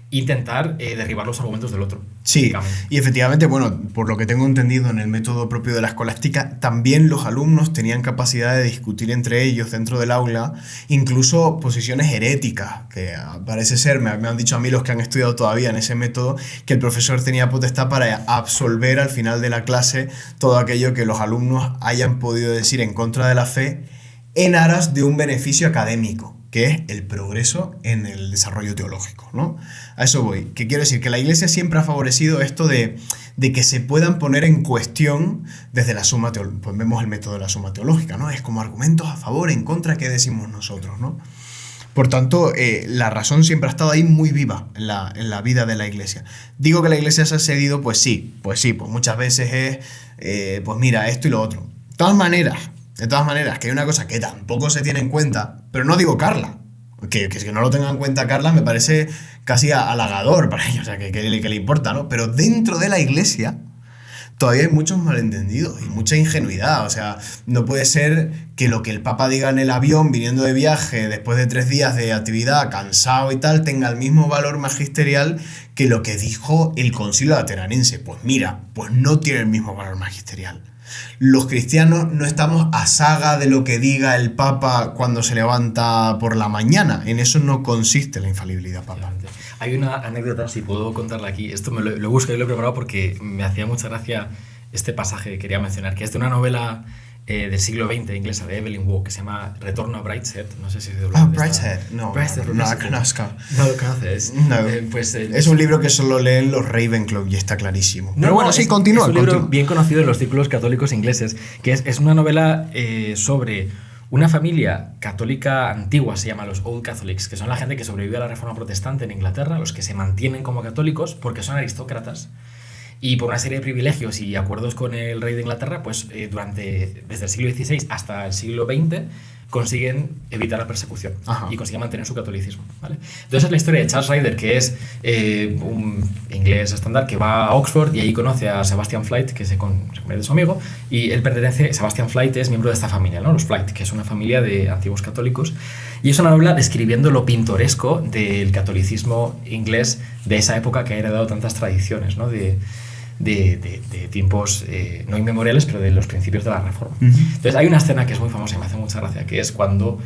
intentar derribar los argumentos del otro. Sí, y efectivamente, bueno, por lo que tengo entendido en el método propio de la escolástica, también los alumnos tenían capacidad de discutir entre ellos dentro del aula, incluso posiciones heréticas, que parece ser, me han dicho a mí los que han estudiado todavía en ese método, que el profesor tenía potestad para absolver al final de la clase todo aquello que los alumnos hayan podido decir en contra de la fe en aras de un beneficio académico, que es el progreso en el desarrollo teológico, ¿no? A eso voy. ¿Qué quiero decir? Que la Iglesia siempre ha favorecido esto de que se puedan poner en cuestión desde la suma teológica. Pues vemos el método de la suma teológica, ¿no? Es como argumentos a favor, en contra, ¿qué decimos nosotros, no? Por tanto, la razón siempre ha estado ahí muy viva en la vida de la Iglesia. Digo que la Iglesia se ha cedido, pues sí, pues muchas veces es, pues mira, esto y lo otro. De todas maneras, que hay una cosa que tampoco se tiene en cuenta, pero no digo Carla, que no lo tenga en cuenta Carla me parece casi halagador para ella, o sea, que le importa, ¿no? Pero dentro de la Iglesia todavía hay muchos malentendidos y mucha ingenuidad, o sea, no puede ser que lo que el Papa diga en el avión viniendo de viaje después de 3 días de actividad, cansado y tal, tenga el mismo valor magisterial que lo que dijo el Concilio Lateranense. Pues mira, pues no tiene el mismo valor magisterial. Los cristianos no estamos a saga de lo que diga el Papa cuando se levanta por la mañana. En eso no consiste la infalibilidad papal. Hay una anécdota, si puedo contarla aquí. Esto me lo busco y lo he preparado porque me hacía mucha gracia este pasaje que quería mencionar, que es de una novela del siglo XX inglesa de Evelyn Waugh que se llama Retorno a Brideshead. No sé si se habla de Brideshead. No lo conozco. No lo conoces. No. Es un libro que solo leen los Ravenclaw y está clarísimo. Pero bueno, sí, continúa. Es un libro bien conocido en los círculos católicos ingleses, que es una novela sobre una familia católica antigua, se llama los Old Catholics, que son la gente que sobrevivió a la Reforma Protestante en Inglaterra, los que se mantienen como católicos porque son aristócratas. Y por una serie de privilegios y acuerdos con el rey de Inglaterra, pues desde el siglo XVI hasta el siglo XX consiguen evitar la persecución. Ajá. Y consiguen mantener su catolicismo, ¿vale? Entonces es la historia de Charles Ryder, que es un inglés estándar que va a Oxford y ahí conoce a Sebastian Flyte, que se convierte en su amigo, y Sebastian Flyte es miembro de esta familia, ¿no? Los Flyte, que es una familia de antiguos católicos. Y es una novela describiendo lo pintoresco del catolicismo inglés de esa época que ha heredado tantas tradiciones, ¿no? De tiempos no inmemoriales, pero de los principios de la Reforma. Uh-huh. Entonces hay una escena que es muy famosa y me hace mucha gracia, que es cuando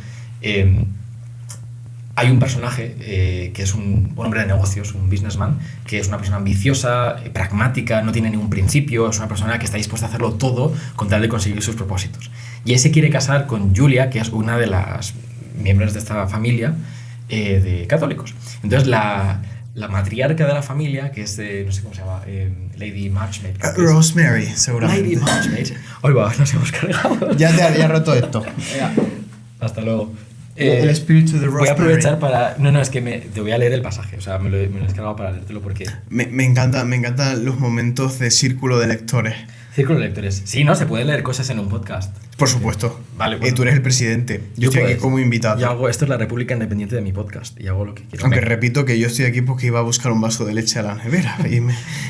hay un personaje que es un hombre de negocios, un businessman, que es una persona ambiciosa, pragmática, no tiene ningún principio, es una persona que está dispuesta a hacerlo todo con tal de conseguir sus propósitos. Y él se quiere casar con Julia, que es una de las miembros de esta familia de católicos. Entonces la matriarca de la familia, que es no sé cómo se llama, Lady Marchmaid. Rosemary, seguramente. Lady Marchmaid. Hoy va, nos hemos cargado. Ya roto esto. Hasta luego. El espíritu de Rosemary. Voy a aprovechar para... No, es que te voy a leer el pasaje. O sea, me lo he descargado para leértelo porque... Me encantan los momentos de círculo de lectores. Círculo de lectores. Sí, ¿no? Se puede leer cosas en un podcast. Por supuesto. Vale, bueno. Tú eres el presidente. Yo estoy aquí como invitado. Esto es la República Independiente de mi podcast y hago lo que quiero. Aunque repito que yo estoy aquí porque iba a buscar un vaso de leche a la nevera.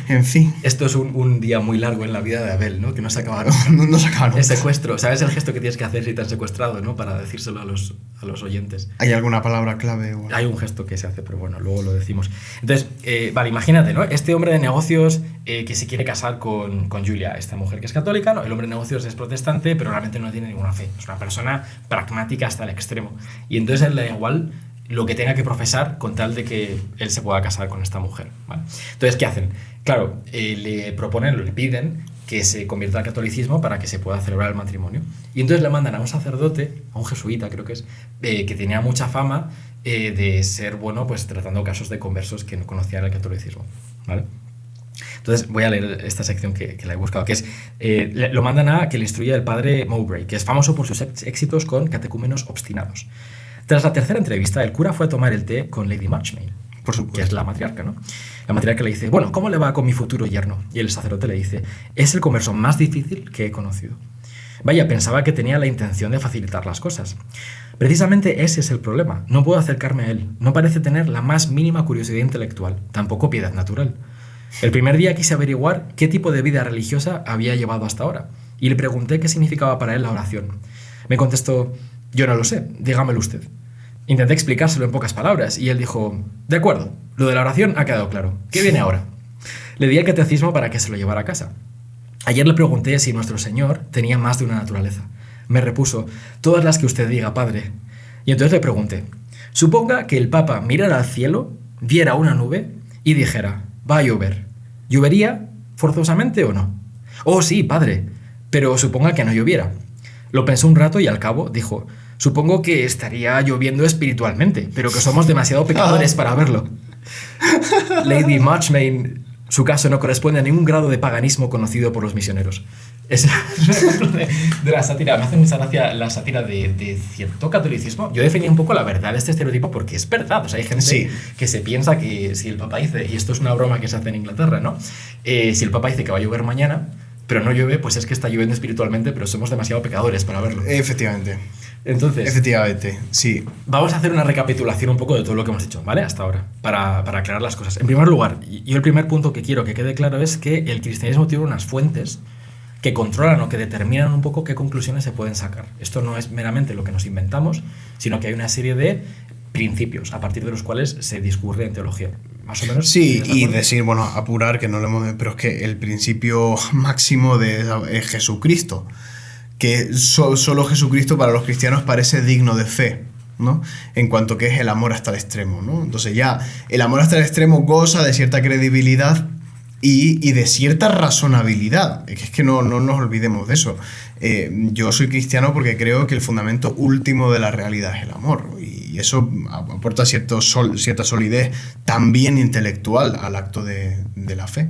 En fin. Esto es un día muy largo en la vida de Abel, ¿no? Que no se acaba nunca. No se acaba nunca. El secuestro. ¿Sabes el gesto que tienes que hacer si te han secuestrado, ¿no? Para decírselo a los oyentes. ¿Hay alguna palabra clave? Hay un gesto que se hace, pero bueno, luego lo decimos. Entonces, vale, imagínate, ¿no? Este hombre de negocios que se quiere casar con Julia, esta mujer que es católica, ¿no? El hombre de negocios es protestante, pero realmente no tiene ninguna fe. Es una persona pragmática hasta el extremo. Y entonces él le da igual lo que tenga que profesar con tal de que él se pueda casar con esta mujer, ¿vale? Entonces, ¿qué hacen? Claro, le piden que se convierta al catolicismo para que se pueda celebrar el matrimonio. Y entonces le mandan a un sacerdote, a un jesuita creo que es, que tenía mucha fama de ser bueno, pues tratando casos de conversos que no conocían el catolicismo, ¿vale? Entonces voy a leer esta sección que la he buscado, que es, lo mandan a que le instruya el padre Mowbray, que es famoso por sus éxitos con catecúmenos obstinados. Tras la tercera entrevista, el cura fue a tomar el té con Lady Marchmain, Por supuesto. que es la matriarca, ¿no? La matriarca le dice, bueno, ¿cómo le va con mi futuro yerno? Y el sacerdote le dice, es el converso más difícil que he conocido. Vaya, pensaba que tenía la intención de facilitar las cosas. Precisamente ese es el problema. No puedo acercarme a él. No parece tener la más mínima curiosidad intelectual, tampoco piedad natural. El primer día quise averiguar qué tipo de vida religiosa había llevado hasta ahora, y le pregunté qué significaba para él la oración. Me contestó, yo no lo sé, dígamelo usted. Intenté explicárselo en pocas palabras, y él dijo, de acuerdo, lo de la oración ha quedado claro. ¿Qué viene ahora? Le di el catecismo para que se lo llevara a casa. Ayer le pregunté si nuestro Señor tenía más de una naturaleza. Me repuso, todas las que usted diga, padre. Y entonces le pregunté, suponga que el Papa mirara al cielo, viera una nube y dijera, va a llover. ¿Llovería forzosamente o no? Oh, sí, padre, pero suponga que no lloviera. Lo pensó un rato y al cabo dijo, supongo que estaría lloviendo espiritualmente, pero que somos demasiado pecadores para verlo. Lady Marchmain, su caso no corresponde a ningún grado de paganismo conocido por los misioneros. Es un ejemplo de la sátira. Me hace mucha gracia la sátira de cierto catolicismo. Yo defendía un poco la verdad de este estereotipo porque es verdad. O sea, hay gente que se piensa que si el Papa dice, y esto es una broma que se hace en Inglaterra, ¿no? Si el Papa dice que va a llover mañana, pero no llueve, pues es que está lloviendo espiritualmente, pero somos demasiado pecadores para verlo. Efectivamente. Entonces, Efectivamente, sí. vamos a hacer una recapitulación un poco de todo lo que hemos hecho, ¿vale? Hasta ahora, para aclarar las cosas. En primer lugar, yo el primer punto que quiero que quede claro es que el cristianismo tiene unas fuentes que controlan o que determinan un poco qué conclusiones se pueden sacar. Esto no es meramente lo que nos inventamos, sino que hay una serie de principios a partir de los cuales se discurre en teología. Más o menos. Sí, y decir, bueno, apurar, que no lo hemos... Pero es que el principio máximo es Jesucristo. Que solo Jesucristo para los cristianos parece digno de fe, ¿no? En cuanto que es el amor hasta el extremo, ¿no? Entonces ya el amor hasta el extremo goza de cierta credibilidad y de cierta razonabilidad. Es que no nos olvidemos de eso. Yo soy cristiano porque creo que el fundamento último de la realidad es el amor. Y eso aporta cierta solidez también intelectual al acto de la fe.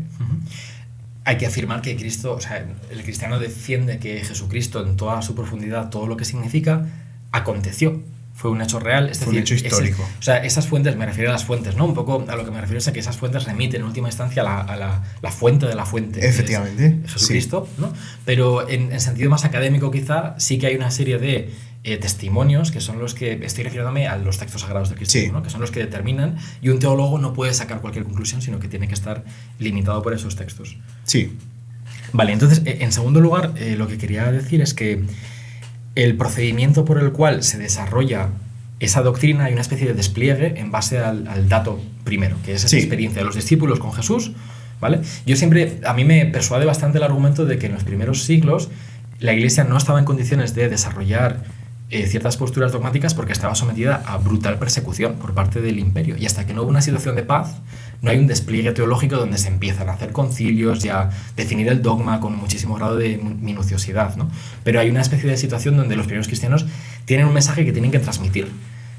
Hay que afirmar que Cristo, o sea, el cristiano defiende que Jesucristo en toda su profundidad, todo lo que significa, aconteció. Fue un hecho real, es decir, un hecho histórico. O sea, esas fuentes, me refiero a las fuentes, ¿no? Un poco a lo que me refiero es a que esas fuentes remiten en última instancia a la fuente de la fuente. Efectivamente. Jesucristo, sí. ¿No? Pero en sentido más académico quizá, sí que hay una serie de testimonios que son los que, estoy refiriéndome a los textos sagrados del cristianismo, sí. ¿No? Que son los que determinan, y un teólogo no puede sacar cualquier conclusión, sino que tiene que estar limitado por esos textos. Sí. Vale, entonces, en segundo lugar, lo que quería decir es que el procedimiento por el cual se desarrolla esa doctrina hay una especie de despliegue en base al dato primero, que es esa experiencia de los discípulos con Jesús, ¿vale? A mí me persuade bastante el argumento de que en los primeros siglos la Iglesia no estaba en condiciones de desarrollar ciertas posturas dogmáticas porque estaba sometida a brutal persecución por parte del imperio, y hasta que no hubo una situación de paz no hay un despliegue teológico donde se empiezan a hacer concilios y a definir el dogma con muchísimo grado de minuciosidad, ¿no? Pero hay una especie de situación donde los primeros cristianos tienen un mensaje que tienen que transmitir,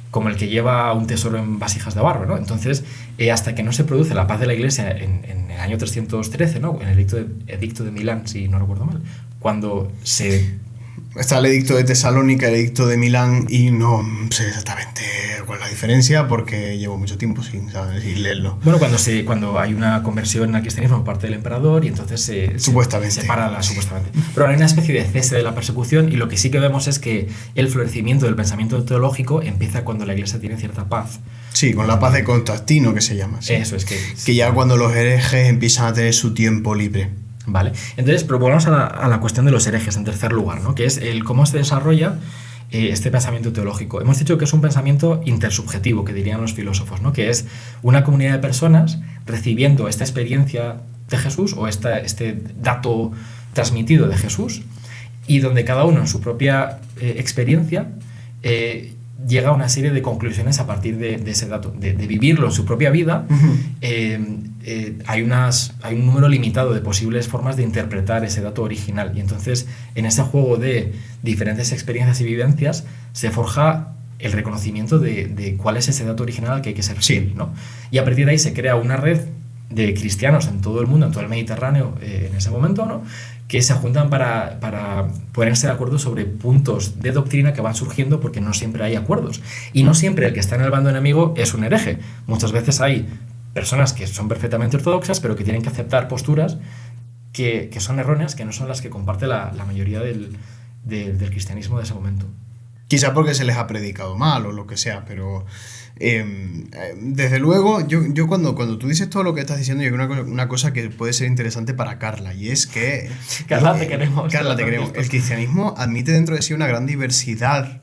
como el que lleva un tesoro en vasijas de barro, ¿no? Entonces, hasta que no se produce la paz de la Iglesia en el año 313, ¿no? En el edicto de Milán, si no recuerdo mal, cuando se... Está el edicto de Tesalónica, el edicto de Milán, y no sé exactamente cuál es la diferencia porque llevo mucho tiempo sin leerlo. Bueno, cuando hay una conversión al cristianismo por parte del emperador y entonces se separa supuestamente. Pero hay una especie de cese de la persecución, y lo que sí que vemos es que el florecimiento del pensamiento teológico empieza cuando la Iglesia tiene cierta paz. Sí, con la paz de Constantino, que se llama. ¿Sí? Eso es que ya cuando los herejes empiezan a tener su tiempo libre. Vale, entonces, pero volvamos a la cuestión de los herejes en tercer lugar, ¿no? Que es el cómo se desarrolla este pensamiento teológico. Hemos dicho que es un pensamiento intersubjetivo, que dirían los filósofos, ¿no? Que es una comunidad de personas recibiendo esta experiencia de Jesús o este dato transmitido de Jesús, y donde cada uno en su propia experiencia llega a una serie de conclusiones a partir de ese dato, de vivirlo en su propia vida. Hay un número limitado de posibles formas de interpretar ese dato original, y entonces en ese juego de diferentes experiencias y vivencias se forja el reconocimiento de cuál es ese dato original al que hay que ser fiel, ¿no? Y a partir de ahí se crea una red de cristianos en todo el mundo, en todo el Mediterráneo en ese momento, ¿no? Que se juntan para ponerse de acuerdo sobre puntos de doctrina que van surgiendo, porque no siempre hay acuerdos. Y no siempre el que está en el bando enemigo es un hereje. Muchas veces hay personas que son perfectamente ortodoxas, pero que tienen que aceptar posturas que son erróneas, que no son las que comparte la mayoría del cristianismo de ese momento. Quizá porque se les ha predicado mal o lo que sea, pero desde luego, yo cuando tú dices todo lo que estás diciendo, yo creo una cosa que puede ser interesante para Carla, y es que... Carla, te queremos. Carla, te queremos. El cristianismo admite dentro de sí una gran diversidad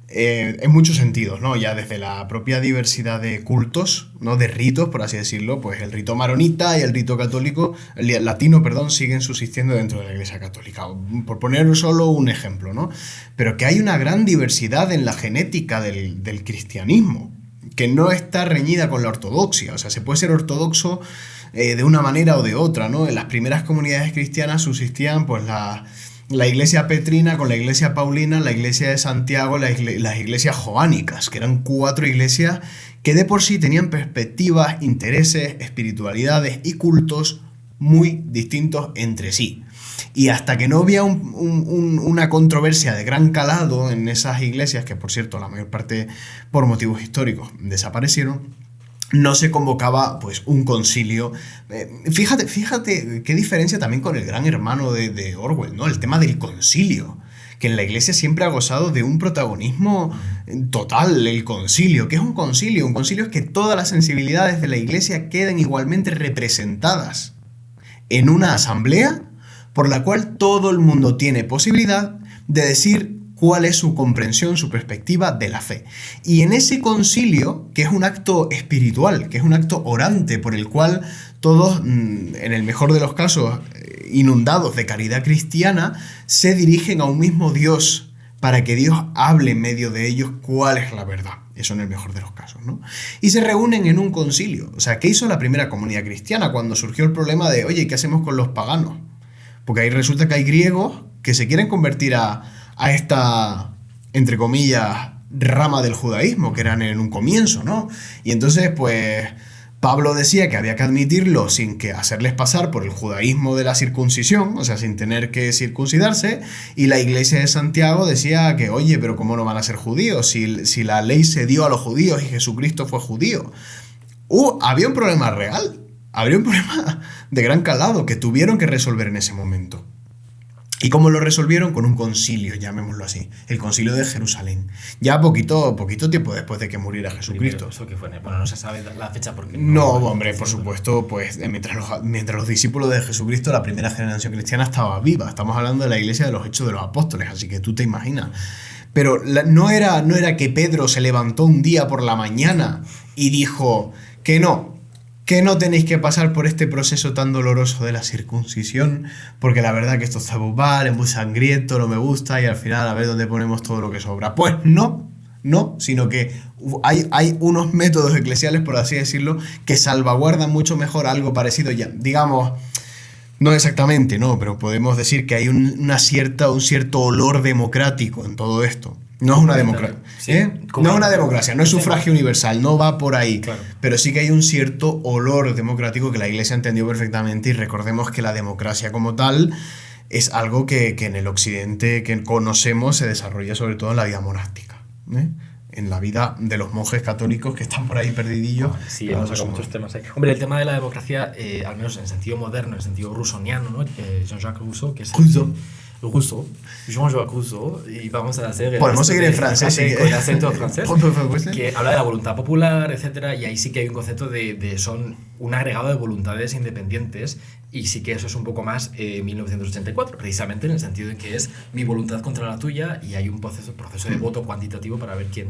en muchos sentidos, ¿no? Ya desde la propia diversidad de cultos, ¿no? De ritos, por así decirlo, pues el rito maronita y el rito católico, el latino, perdón, siguen subsistiendo dentro de la Iglesia Católica, por poner solo un ejemplo, ¿no? Pero que hay una gran diversidad en la genética del cristianismo, que no está reñida con la ortodoxia. O sea, se puede ser ortodoxo de una manera o de otra, ¿no? En las primeras comunidades cristianas subsistían, pues, la iglesia petrina con la iglesia paulina, la iglesia de Santiago, las iglesias joánicas, que eran 4 iglesias que de por sí tenían perspectivas, intereses, espiritualidades y cultos muy distintos entre sí. Y hasta que no había una controversia de gran calado en esas iglesias, que por cierto la mayor parte por motivos históricos desaparecieron, no se convocaba pues un concilio. Fíjate qué diferencia también con el Gran Hermano de Orwell, ¿no? El tema del concilio, que en la Iglesia siempre ha gozado de un protagonismo total, el concilio. ¿Qué es un concilio? Un concilio es que todas las sensibilidades de la Iglesia queden igualmente representadas en una asamblea por la cual todo el mundo tiene posibilidad de decir cuál es su comprensión, su perspectiva de la fe. Y en ese concilio, que es un acto espiritual, que es un acto orante, por el cual todos, en el mejor de los casos, inundados de caridad cristiana, se dirigen a un mismo Dios, para que Dios hable en medio de ellos cuál es la verdad. Eso en el mejor de los casos, ¿no? Y se reúnen en un concilio. O sea, ¿qué hizo la primera comunidad cristiana cuando surgió el problema de, oye, ¿qué hacemos con los paganos? Porque ahí resulta que hay griegos que se quieren convertir a esta, entre comillas, rama del judaísmo que eran en un comienzo, ¿no? Y entonces, pues, Pablo decía que había que admitirlo sin que hacerles pasar por el judaísmo de la circuncisión, o sea, sin tener que circuncidarse, y la iglesia de Santiago decía que, oye, pero ¿cómo no van a ser judíos si la ley se dio a los judíos y Jesucristo fue judío? Había un problema real, había un problema de gran calado que tuvieron que resolver en ese momento. ¿Y cómo lo resolvieron? Con un concilio, llamémoslo así, el concilio de Jerusalén. Ya poquito tiempo después de que muriera Jesucristo. Primero, ¿eso qué fue? Bueno, no se sabe la fecha porque... No, hombre, por supuesto, pues mientras los discípulos de Jesucristo, la primera generación cristiana estaba viva. Estamos hablando de la iglesia de los Hechos de los Apóstoles, así que tú te imaginas. Pero no era que Pedro se levantó un día por la mañana y dijo que no tenéis que pasar por este proceso tan doloroso de la circuncisión, porque la verdad que esto está muy mal, es muy sangriento, no me gusta, y al final a ver dónde ponemos todo lo que sobra. Pues no, sino que hay unos métodos eclesiales, por así decirlo, que salvaguardan mucho mejor algo parecido ya. Digamos, no exactamente, no, pero podemos decir que hay un cierto olor democrático en todo esto. No es una democracia, sí. No es una democracia, no es sufragio universal, no va por ahí. Claro. Pero sí que hay un cierto olor democrático que la Iglesia entendió perfectamente, y recordemos que la democracia como tal es algo que en el occidente que conocemos se desarrolla sobre todo en la vida monástica, en la vida de los monjes católicos que están por ahí perdidillos. Sí, hemos sacado muchos temas ahí. Hombre, el tema de la democracia, al menos en sentido moderno, en sentido rousseauiano, ¿no? Jean-Jacques Rousseau, que es Jean-Jacques Rousseau, y vamos a hacer... Podemos seguir en francés, con el acento francés, que habla de la voluntad popular, etcétera, y ahí sí que hay un concepto son un agregado de voluntades independientes, y sí que eso es un poco más 1984, precisamente en el sentido de que es mi voluntad contra la tuya, y hay un proceso de voto cuantitativo para ver quién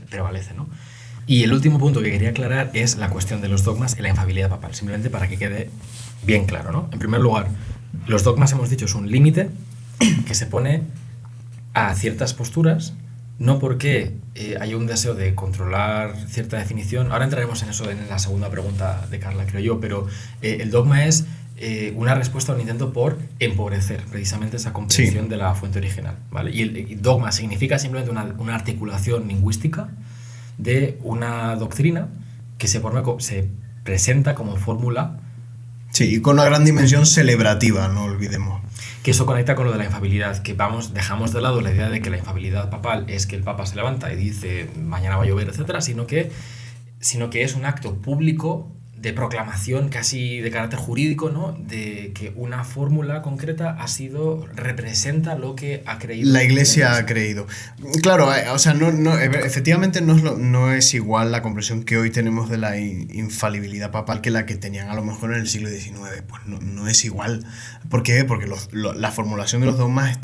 prevalece, ¿no? Y el último punto que quería aclarar es la cuestión de los dogmas y la infalibilidad papal, simplemente para que quede bien claro, ¿no? En primer lugar, los dogmas, hemos dicho, es un límite que se pone a ciertas posturas, no porque hay un deseo de controlar cierta definición. Ahora entraremos en eso en la segunda pregunta de Carla, creo yo, pero el dogma es una respuesta a un intento por empobrecer precisamente esa comprensión de la fuente original, ¿vale? Y el dogma significa simplemente una articulación lingüística de una doctrina que se presenta como fórmula. Sí, y con una gran dimensión celebrativa, no olvidemos. Que eso conecta con lo de la infabilidad, que dejamos de lado la idea de que la infabilidad papal es que el Papa se levanta y dice mañana va a llover, etcétera, sino que es un acto público de proclamación casi de carácter jurídico, ¿no? De que una fórmula concreta representa lo que ha creído. La Iglesia ha creído. Claro, o sea, efectivamente no es igual la comprensión que hoy tenemos de la infalibilidad papal que la que tenían a lo mejor en el siglo XIX. Pues no es igual. ¿Por qué? Porque la formulación de los dogmas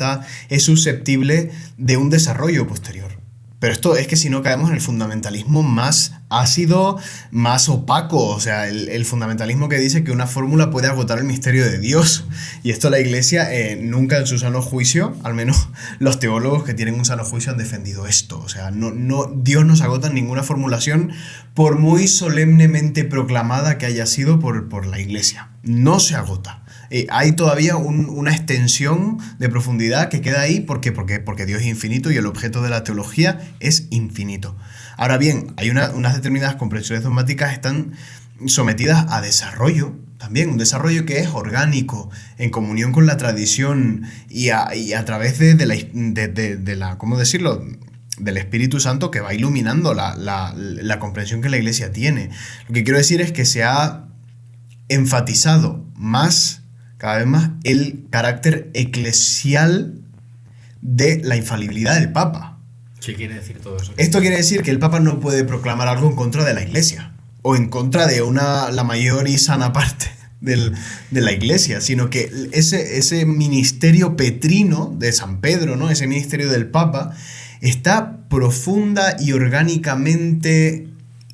es susceptible de un desarrollo posterior. Pero esto es que si no caemos en el fundamentalismo más ácido, más opaco, o sea, el fundamentalismo que dice que una fórmula puede agotar el misterio de Dios. Y esto la Iglesia nunca en su sano juicio, al menos los teólogos que tienen un sano juicio han defendido esto. O sea, Dios no se agota en ninguna formulación por muy solemnemente proclamada que haya sido por la Iglesia. No se agota. Hay todavía una extensión de profundidad que queda ahí. ¿Por qué? Porque Dios es infinito y el objeto de la teología es infinito. Ahora bien, hay unas determinadas comprensiones dogmáticas que están sometidas a desarrollo, también un desarrollo que es orgánico, en comunión con la tradición y a través de la, ¿cómo decirlo?, del Espíritu Santo que va iluminando la comprensión que la Iglesia tiene. Lo que quiero decir es que se ha enfatizado cada vez más el carácter eclesial de la infalibilidad del Papa. ¿Qué quiere decir todo eso? Esto quiere decir que el Papa no puede proclamar algo en contra de la Iglesia o en contra de la mayor y sana parte de la Iglesia, sino que ese ministerio petrino de San Pedro, ¿no? Ese ministerio del Papa está profunda y orgánicamente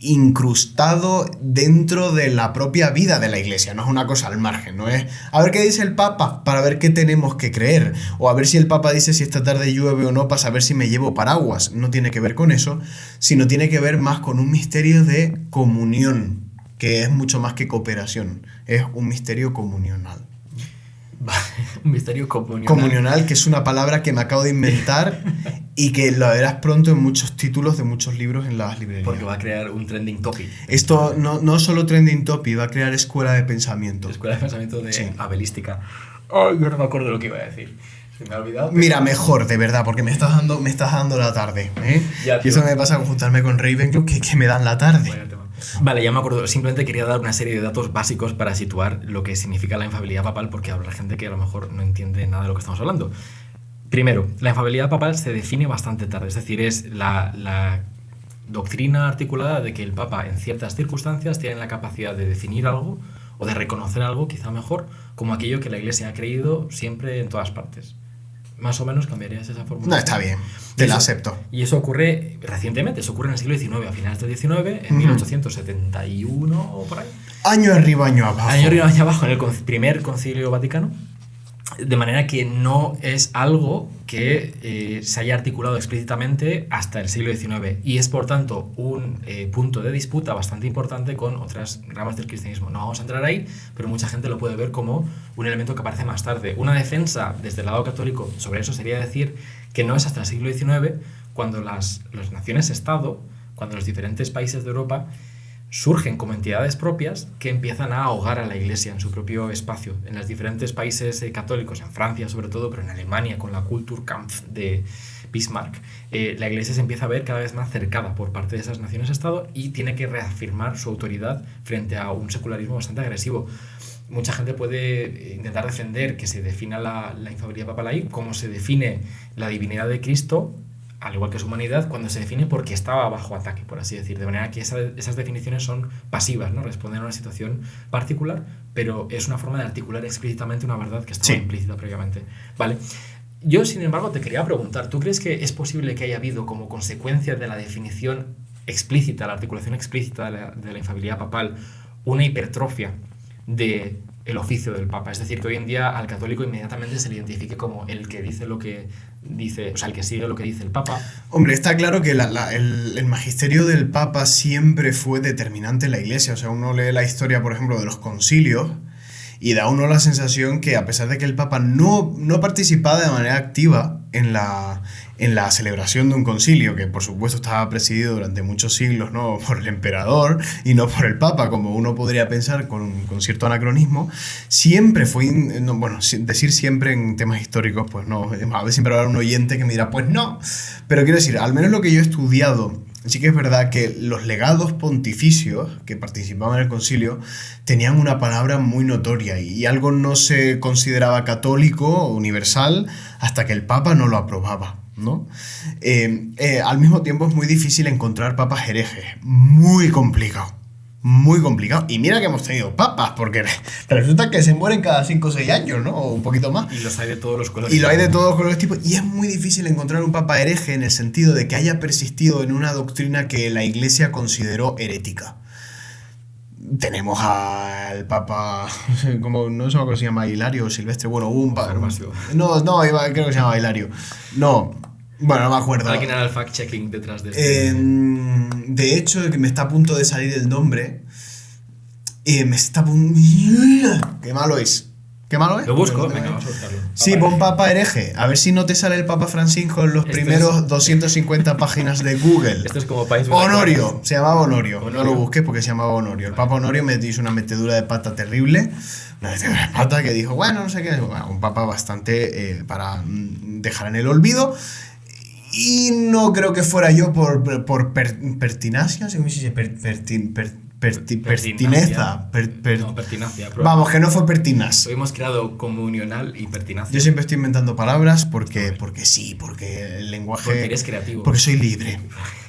incrustado dentro de la propia vida de la Iglesia, no es una cosa al margen, no es a ver qué dice el Papa para ver qué tenemos que creer, o a ver si el Papa dice si esta tarde llueve o no para saber si me llevo paraguas. No tiene que ver con eso, sino tiene que ver más con un misterio de comunión, que es mucho más que cooperación, es un misterio comunional. Un misterio comunional. Comunional, que es una palabra que me acabo de inventar y que lo verás pronto en muchos títulos de muchos libros en las librerías. Porque va a crear un trending topic. Esto no solo trending topic, va a crear escuela de pensamiento. Escuela de pensamiento de sí. Abelística. Ay, yo no me acuerdo lo que iba a decir. Se me ha olvidado. Pero... Mira, mejor, de verdad, porque me estás dando la tarde. Ya, y eso me pasa con juntarme con Ravenclaw, que me dan la tarde. Vale, ya me acuerdo. Simplemente quería dar una serie de datos básicos para situar lo que significa la infabilidad papal, porque habrá gente que a lo mejor no entiende nada de lo que estamos hablando. Primero, la infabilidad papal se define bastante tarde, es decir, es la doctrina articulada de que el Papa en ciertas circunstancias tiene la capacidad de definir algo o de reconocer algo, quizá mejor, como aquello que la Iglesia ha creído siempre en todas partes. Más o menos cambiarías esa fórmula. No, está bien, te la acepto. Y eso ocurre recientemente, eso ocurre en el siglo XIX, a finales del XIX, en 1871 o por ahí. Año arriba, año abajo. Año arriba, año abajo, en el primer concilio vaticano. De manera que no es algo que se haya articulado explícitamente hasta el siglo XIX y es, por tanto, un punto de disputa bastante importante con otras ramas del cristianismo. No vamos a entrar ahí, pero mucha gente lo puede ver como un elemento que aparece más tarde. Una defensa desde el lado católico sobre eso sería decir que no es hasta el siglo XIX cuando las naciones-estado, cuando los diferentes países de Europa surgen como entidades propias que empiezan a ahogar a la Iglesia en su propio espacio. En los diferentes países católicos, en Francia sobre todo, pero en Alemania con la Kulturkampf de Bismarck, la Iglesia se empieza a ver cada vez más cercada por parte de esas naciones-estado y tiene que reafirmar su autoridad frente a un secularismo bastante agresivo. Mucha gente puede intentar defender que se defina la infabilidad papal ahí, como se define la divinidad de Cristo, al igual que su humanidad, cuando se define porque estaba bajo ataque, por así decir. De manera que esas definiciones son pasivas, ¿no? Responden a una situación particular, pero es una forma de articular explícitamente una verdad que estaba implícita previamente. Vale. Yo, sin embargo, te quería preguntar, ¿tú crees que es posible que haya habido como consecuencia de la definición explícita, la articulación explícita de la infabilidad papal, una hipertrofia del oficio del Papa? Es decir, que hoy en día al católico inmediatamente se le identifique como el que dice lo que dice, o sea, el que sigue lo que dice el Papa. Hombre, está claro que el magisterio del Papa siempre fue determinante en la Iglesia. O sea, uno lee la historia, por ejemplo, de los concilios y da a uno la sensación que, a pesar de que el Papa no participaba de manera activa, en la celebración de un concilio, que por supuesto estaba presidido durante muchos siglos, ¿no?, por el emperador y no por el papa, como uno podría pensar con cierto anacronismo, siempre fue, decir siempre en temas históricos, pues no, a ver, siempre habrá un oyente que me dirá, pues no, pero quiero decir, al menos lo que yo he estudiado, sí que es verdad que los legados pontificios que participaban en el concilio tenían una palabra muy notoria y algo no se consideraba católico o universal hasta que el Papa no lo aprobaba, ¿no? Al mismo tiempo es muy difícil encontrar papas herejes, muy complicado. Muy complicado. Y mira que hemos tenido papas, porque resulta que se mueren cada 5 o 6 años, ¿no? O un poquito más. Y los hay de todos los colores. Y lo hay de todos los colores tipos. Y es muy difícil encontrar un papa hereje en el sentido de que haya persistido en una doctrina que la Iglesia consideró herética. Tenemos al papa, como no sé cómo se llama, Hilario o Silvestre, bueno, un papa. Creo que se llama Hilario. No. Bueno, no me acuerdo. Alguien hará el fact-checking detrás de esto. De hecho, me está a punto de salir el nombre. Me está ¡Qué malo es! ¿Qué malo es? Lo busco, venga, vamos a buscarlo. Sí, pon papa hereje. A ver si no te sale el Papa Francisco en los primeros 250 páginas de Google. Esto es como país. Honorio, se llamaba Honorio. No lo busques porque se llamaba Honorio. El Papa Honorio me hizo una metedura de pata terrible. Una metedura de pata que dijo, bueno, no sé qué. Bueno, un papa bastante para dejar en el olvido. Y no creo que fuera yo por pertinacia, ¿cómo se dice? Pertineza. No, pertinacia. Vamos, que no fue pertinaz. Hoy hemos creado comunal y pertinacia. Yo siempre estoy inventando palabras porque sí, porque el lenguaje... Porque eres creativo. Porque soy libre.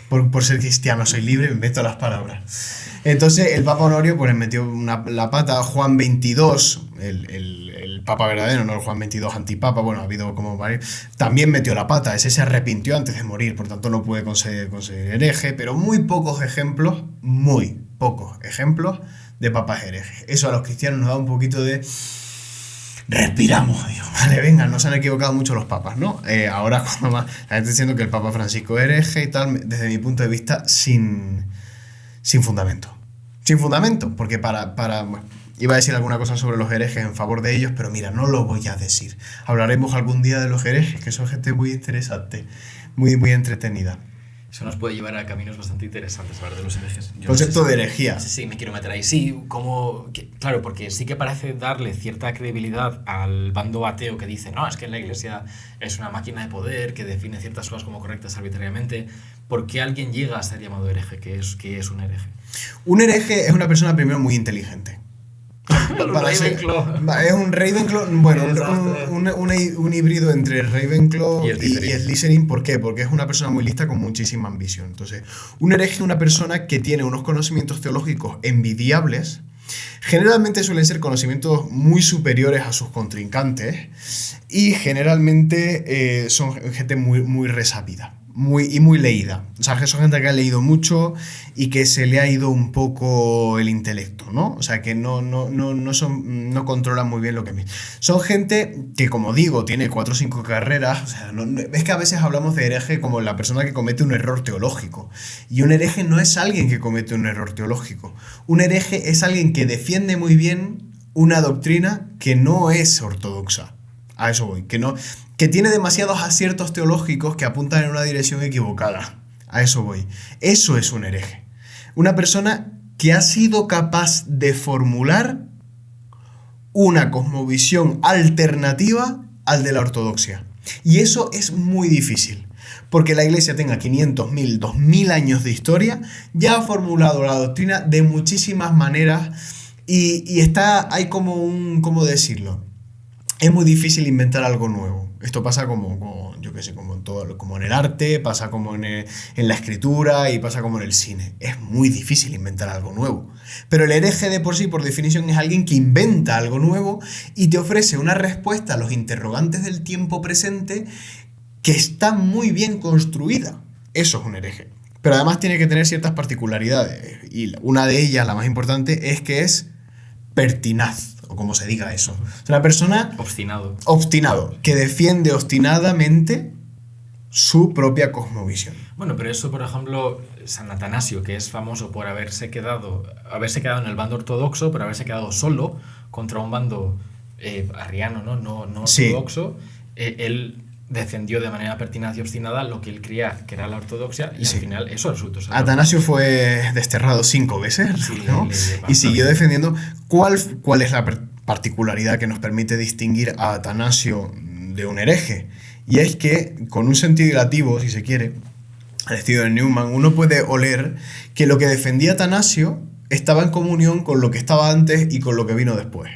Por ser cristiano soy libre, me invento las palabras. Entonces el Papa Honorio pues metió la pata. Juan XXII, el Papa verdadero, no el Juan XXII antipapa, bueno, ha habido como varios, también metió la pata. Ese se arrepintió antes de morir, por tanto no puede conseguir hereje, pero muy pocos ejemplos de papas herejes. Eso a los cristianos nos da un poquito de... Respiramos, Dios. Vale, venga, no se han equivocado mucho los papas, ¿no? Ahora cuando más la gente diciendo que el Papa Francisco es hereje y tal, desde mi punto de vista, sin fundamento. Sin fundamento, porque bueno, iba a decir alguna cosa sobre los herejes en favor de ellos, pero mira, no lo voy a decir. Hablaremos algún día de los herejes, que son gente muy interesante, muy, muy entretenida. Eso nos puede llevar a caminos bastante interesantes, hablar de los herejes. Concepto de herejía. Sí, me quiero meter ahí. Sí, claro, porque sí que parece darle cierta credibilidad al bando ateo que dice, no, es que la Iglesia es una máquina de poder que define ciertas cosas como correctas arbitrariamente. ¿Por qué alguien llega a ser llamado hereje? ¿Qué es un hereje? Un hereje es una persona primero muy inteligente. Es un Ravenclaw, bueno, un híbrido entre Ravenclaw y Slytherin. ¿Por qué? Porque es una persona muy lista con muchísima ambición. Entonces, un hereje es una persona que tiene unos conocimientos teológicos envidiables. Generalmente suelen ser conocimientos muy superiores a sus contrincantes y generalmente son gente muy, muy resabida. Muy leída. O sea, que son gente que ha leído mucho y que se le ha ido un poco el intelecto, ¿no? O sea, que no no controlan muy bien lo que... Son gente que, como digo, tiene 4 o 5 carreras. O sea, es que a veces hablamos de hereje como la persona que comete un error teológico. Y un hereje no es alguien que comete un error teológico. Un hereje es alguien que defiende muy bien una doctrina que no es ortodoxa. A eso voy, que tiene demasiados aciertos teológicos que apuntan en una dirección equivocada. A eso voy. Eso es un hereje. Una persona que ha sido capaz de formular una cosmovisión alternativa al de la ortodoxia. Y eso es muy difícil, porque la Iglesia tenga 500, 1000, 2000 años de historia, ya ha formulado la doctrina de muchísimas maneras y hay como ¿cómo decirlo? Es muy difícil inventar algo nuevo. Esto pasa como en todo, como en el arte, pasa como en la escritura y pasa como en el cine. Es muy difícil inventar algo nuevo. Pero el hereje de por sí, por definición, es alguien que inventa algo nuevo y te ofrece una respuesta a los interrogantes del tiempo presente que está muy bien construida. Eso es un hereje. Pero además tiene que tener ciertas particularidades. Y una de ellas, la más importante, es que es pertinaz. O como se diga eso. Es una persona... Obstinado. Que defiende obstinadamente su propia cosmovisión. Bueno, pero eso, por ejemplo, San Atanasio, que es famoso por haberse quedado en el bando ortodoxo, pero haberse quedado solo contra un bando arriano, no sí. ortodoxo, él defendió de manera pertinaz y obstinada lo que él creía que era la ortodoxia y Sí. al final eso resultó ser. Atanasio fue desterrado 5 veces, Sí, ¿no? le Y siguió bastante. defendiendo. ¿Cuál es la particularidad que nos permite distinguir a Atanasio de un hereje? Y es que, con un sentido dilativo, si se quiere, al estilo de Newman, uno puede oler que lo que defendía Atanasio estaba en comunión con lo que estaba antes y con lo que vino después.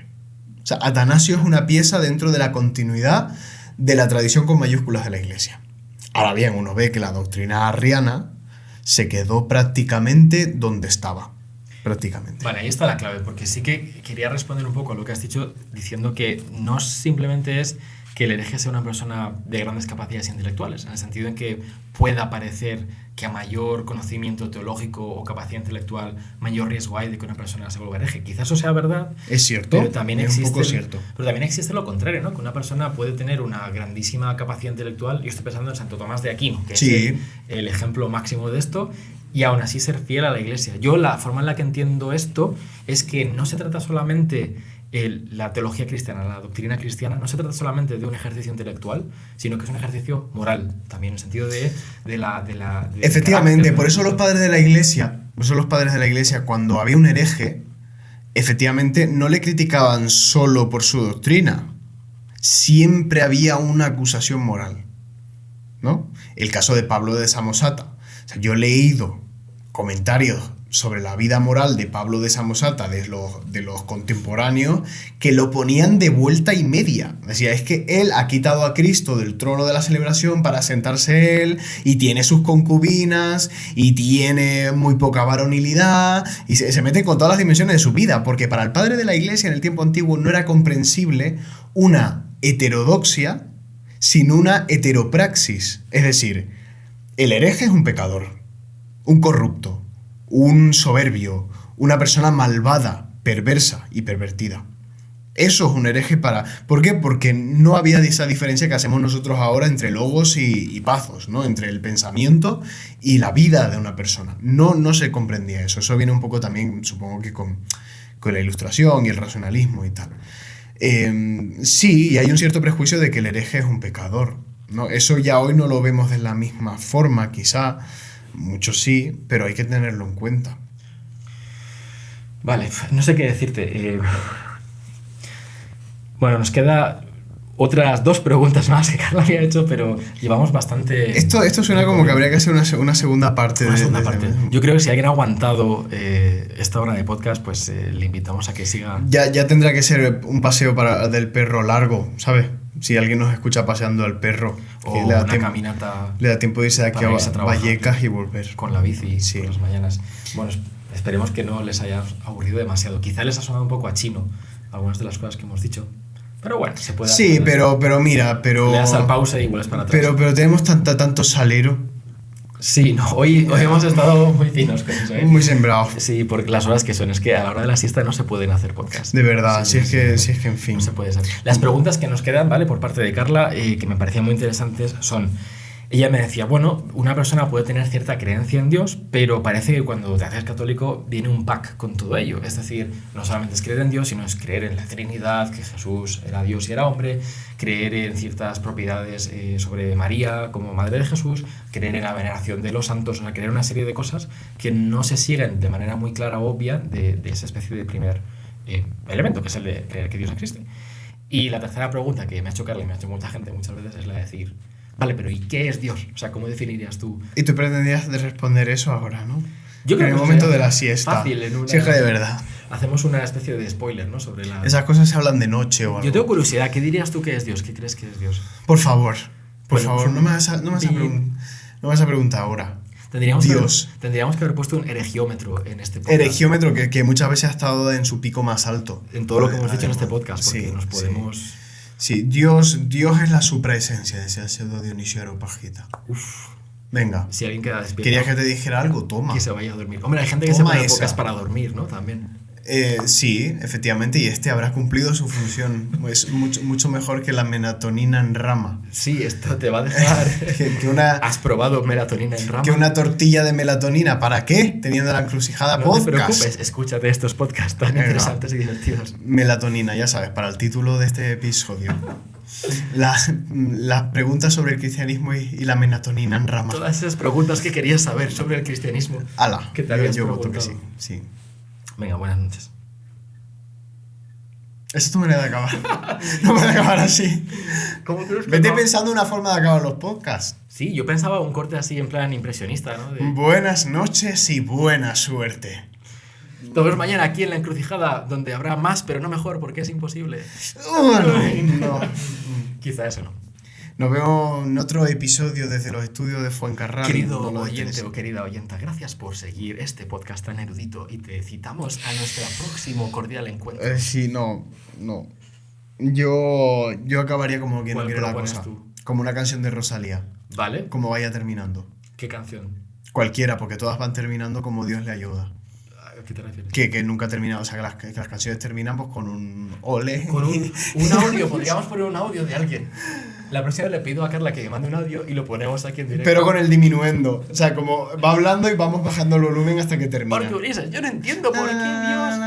O sea, Atanasio es una pieza dentro de la continuidad de la tradición con mayúsculas de la Iglesia. Ahora bien, uno ve que la doctrina arriana se quedó prácticamente donde estaba. Prácticamente. Vale, ahí está la clave, porque sí que quería responder un poco a lo que has dicho diciendo que no simplemente es que el hereje sea una persona de grandes capacidades intelectuales, en el sentido en que pueda parecer que a mayor conocimiento teológico o capacidad intelectual, mayor riesgo hay de que una persona se vuelva hereje. Quizás eso sea verdad, Es cierto, pero también es existe un poco cierto. pero también existe lo contrario, ¿no? Que una persona puede tener una grandísima capacidad intelectual. Yo estoy pensando en Santo Tomás de Aquino, que Sí. es el ejemplo máximo de esto, y aún así ser fiel a la Iglesia. Yo la forma en la que entiendo esto es que no se trata solamente la teología cristiana, la doctrina cristiana, no se trata solamente de un ejercicio intelectual, sino que es un ejercicio moral, también en el sentido de Efectivamente, carácter, ¿no? por eso los padres de la Iglesia, cuando había un hereje, efectivamente no le criticaban solo por su doctrina, siempre había una acusación moral, ¿no? El caso de Pablo de Samosata. O sea, yo he leído comentarios sobre la vida moral de Pablo de Samosata, de los contemporáneos, que lo ponían de vuelta y media. Decía, es que él ha quitado a Cristo del trono de la celebración para sentarse él, y tiene sus concubinas, y tiene muy poca varonilidad, y se mete con todas las dimensiones de su vida, porque para el padre de la Iglesia en el tiempo antiguo no era comprensible una heterodoxia sin una heteropraxis. Es decir, el hereje es un pecador, un corrupto, un soberbio, una persona malvada, perversa y pervertida. Eso es un hereje para... ¿Por qué? Porque no había esa diferencia que hacemos nosotros ahora entre logos y pazos, ¿no? Entre el pensamiento y la vida de una persona. No se comprendía eso. Eso viene un poco también, supongo que con la ilustración y el racionalismo y tal. Sí, y hay un cierto prejuicio de que el hereje es un pecador, ¿no? Eso ya hoy no lo vemos de la misma forma, quizá. Muchos sí, pero hay que tenerlo en cuenta. Vale, no sé qué decirte. Bueno, nos queda otras 2 preguntas más que Carla había hecho, pero llevamos bastante... Esto suena como que habría que hacer una segunda parte. Una segunda parte. Yo creo que si alguien ha aguantado esta hora de podcast, pues le invitamos a que siga... Ya tendrá que ser un paseo del perro largo, ¿sabes? Si alguien nos escucha paseando al perro, O que una caminata le da tiempo de irse de aquí para irse a a trabajar Vallecas y volver. con la bici Sí. por las mañanas. Bueno, esperemos que no les haya aburrido demasiado. Quizá les ha sonado un poco a chino algunas de las cosas que hemos dicho. Pero bueno, se puede Sí, hacer. pero mira, Le das al pause y vuelves para atrás. pero tenemos tanto salero, Sí, no, hoy hemos estado muy finos con eso, ¿eh? muy sembrado. Sí, porque las horas que son, es que a la hora de la siesta no se pueden hacer podcasts. De verdad, Sí, si es que en fin. No se puede ser. Las preguntas que nos quedan, ¿vale? Por parte de Carla, que me parecían muy interesantes, son... Ella me decía, bueno, una persona puede tener cierta creencia en Dios, pero parece que cuando te haces católico viene un pack con todo ello. Es decir, no solamente es creer en Dios, sino es creer en la Trinidad, que Jesús era Dios y era hombre, creer en ciertas propiedades sobre María como Madre de Jesús, creer en la veneración de los santos, o sea, creer en una serie de cosas que no se siguen de manera muy clara o obvia de esa especie de primer elemento, que es el de creer que Dios existe. Y la tercera pregunta que me ha hecho Carla y me ha hecho mucha gente muchas veces es la de decir... Vale, pero ¿y qué es Dios? O sea, ¿cómo definirías tú? Y tú pretendías de responder eso ahora, ¿no? Yo creo en el que momento sería de la siesta. fácil en una... Sí, es que de verdad. Hacemos una especie de spoiler, ¿no? Sobre la... Esas cosas se hablan de noche o algo. Yo tengo curiosidad, ¿qué dirías tú que es Dios? ¿Qué crees que es Dios? Por favor, Bueno, no me vas a preguntar ahora. Tendríamos Dios. Tendríamos que haber puesto un eregiómetro en este podcast. Eregiómetro que muchas veces ha estado en su pico más alto. En todo lo que hemos dicho en este podcast, porque Sí, nos podemos... Sí, Dios es la supraesencia, decía pseudo Dionisio Areopagita. Uf, Venga. si alguien queda despierto... ¿Querías que te dijera algo? Toma. Que se vaya a dormir. Hombre, hay gente que Toma se pone esa. podcast para dormir, ¿no? También. Sí, efectivamente, y este habrá cumplido su función. Es mucho mejor que la melatonina en rama. Sí, esto te va a dejar... Que una, ¿Has probado melatonina en rama? que una tortilla de melatonina. ¿Para qué? Teniendo la encrucijada No podcast. te preocupes, escúchate estos podcasts tan Venga. interesantes y divertidos. Melatonina, ya sabes, para el título de este episodio. Las preguntas sobre el cristianismo y la melatonina en rama. Todas esas preguntas que querías saber sobre el cristianismo. Ala, ¿Qué te habías yo voto que preguntado? sí. Venga, buenas noches. Esa es tu manera de acabar. No puede acabar así. ¿Cómo crees que Vete no? pensando una forma de acabar los podcasts. Sí, yo pensaba un corte así en plan impresionista, ¿no? De... Buenas noches y buena suerte. Nos vemos mañana aquí en La Encrucijada, donde habrá más, pero no mejor, porque es imposible. Bueno, no. Quizá eso no. Nos vemos en otro episodio desde los estudios de Fuencarral. Querido No lo oyente detenes. o querida oyenta, gracias por seguir este podcast tan erudito y te citamos a nuestro próximo cordial encuentro. Sí, no. Yo acabaría como que no ¿Cuál quiere la propones cosa. tú? Como una canción de Rosalía. ¿Vale? Como vaya terminando. ¿Qué canción? Cualquiera, porque todas van terminando como Dios le ayuda. ¿A qué te refieres? Que nunca ha terminado. O sea, que las canciones terminan pues, con un ole. Con un audio, podríamos poner un audio de alguien. La próxima vez le pido a Carla que me mande un audio y lo ponemos aquí en directo. Pero con el diminuendo. O sea, como va hablando y vamos bajando el volumen hasta que termina. Porque Ulises, yo no entiendo por qué Dios...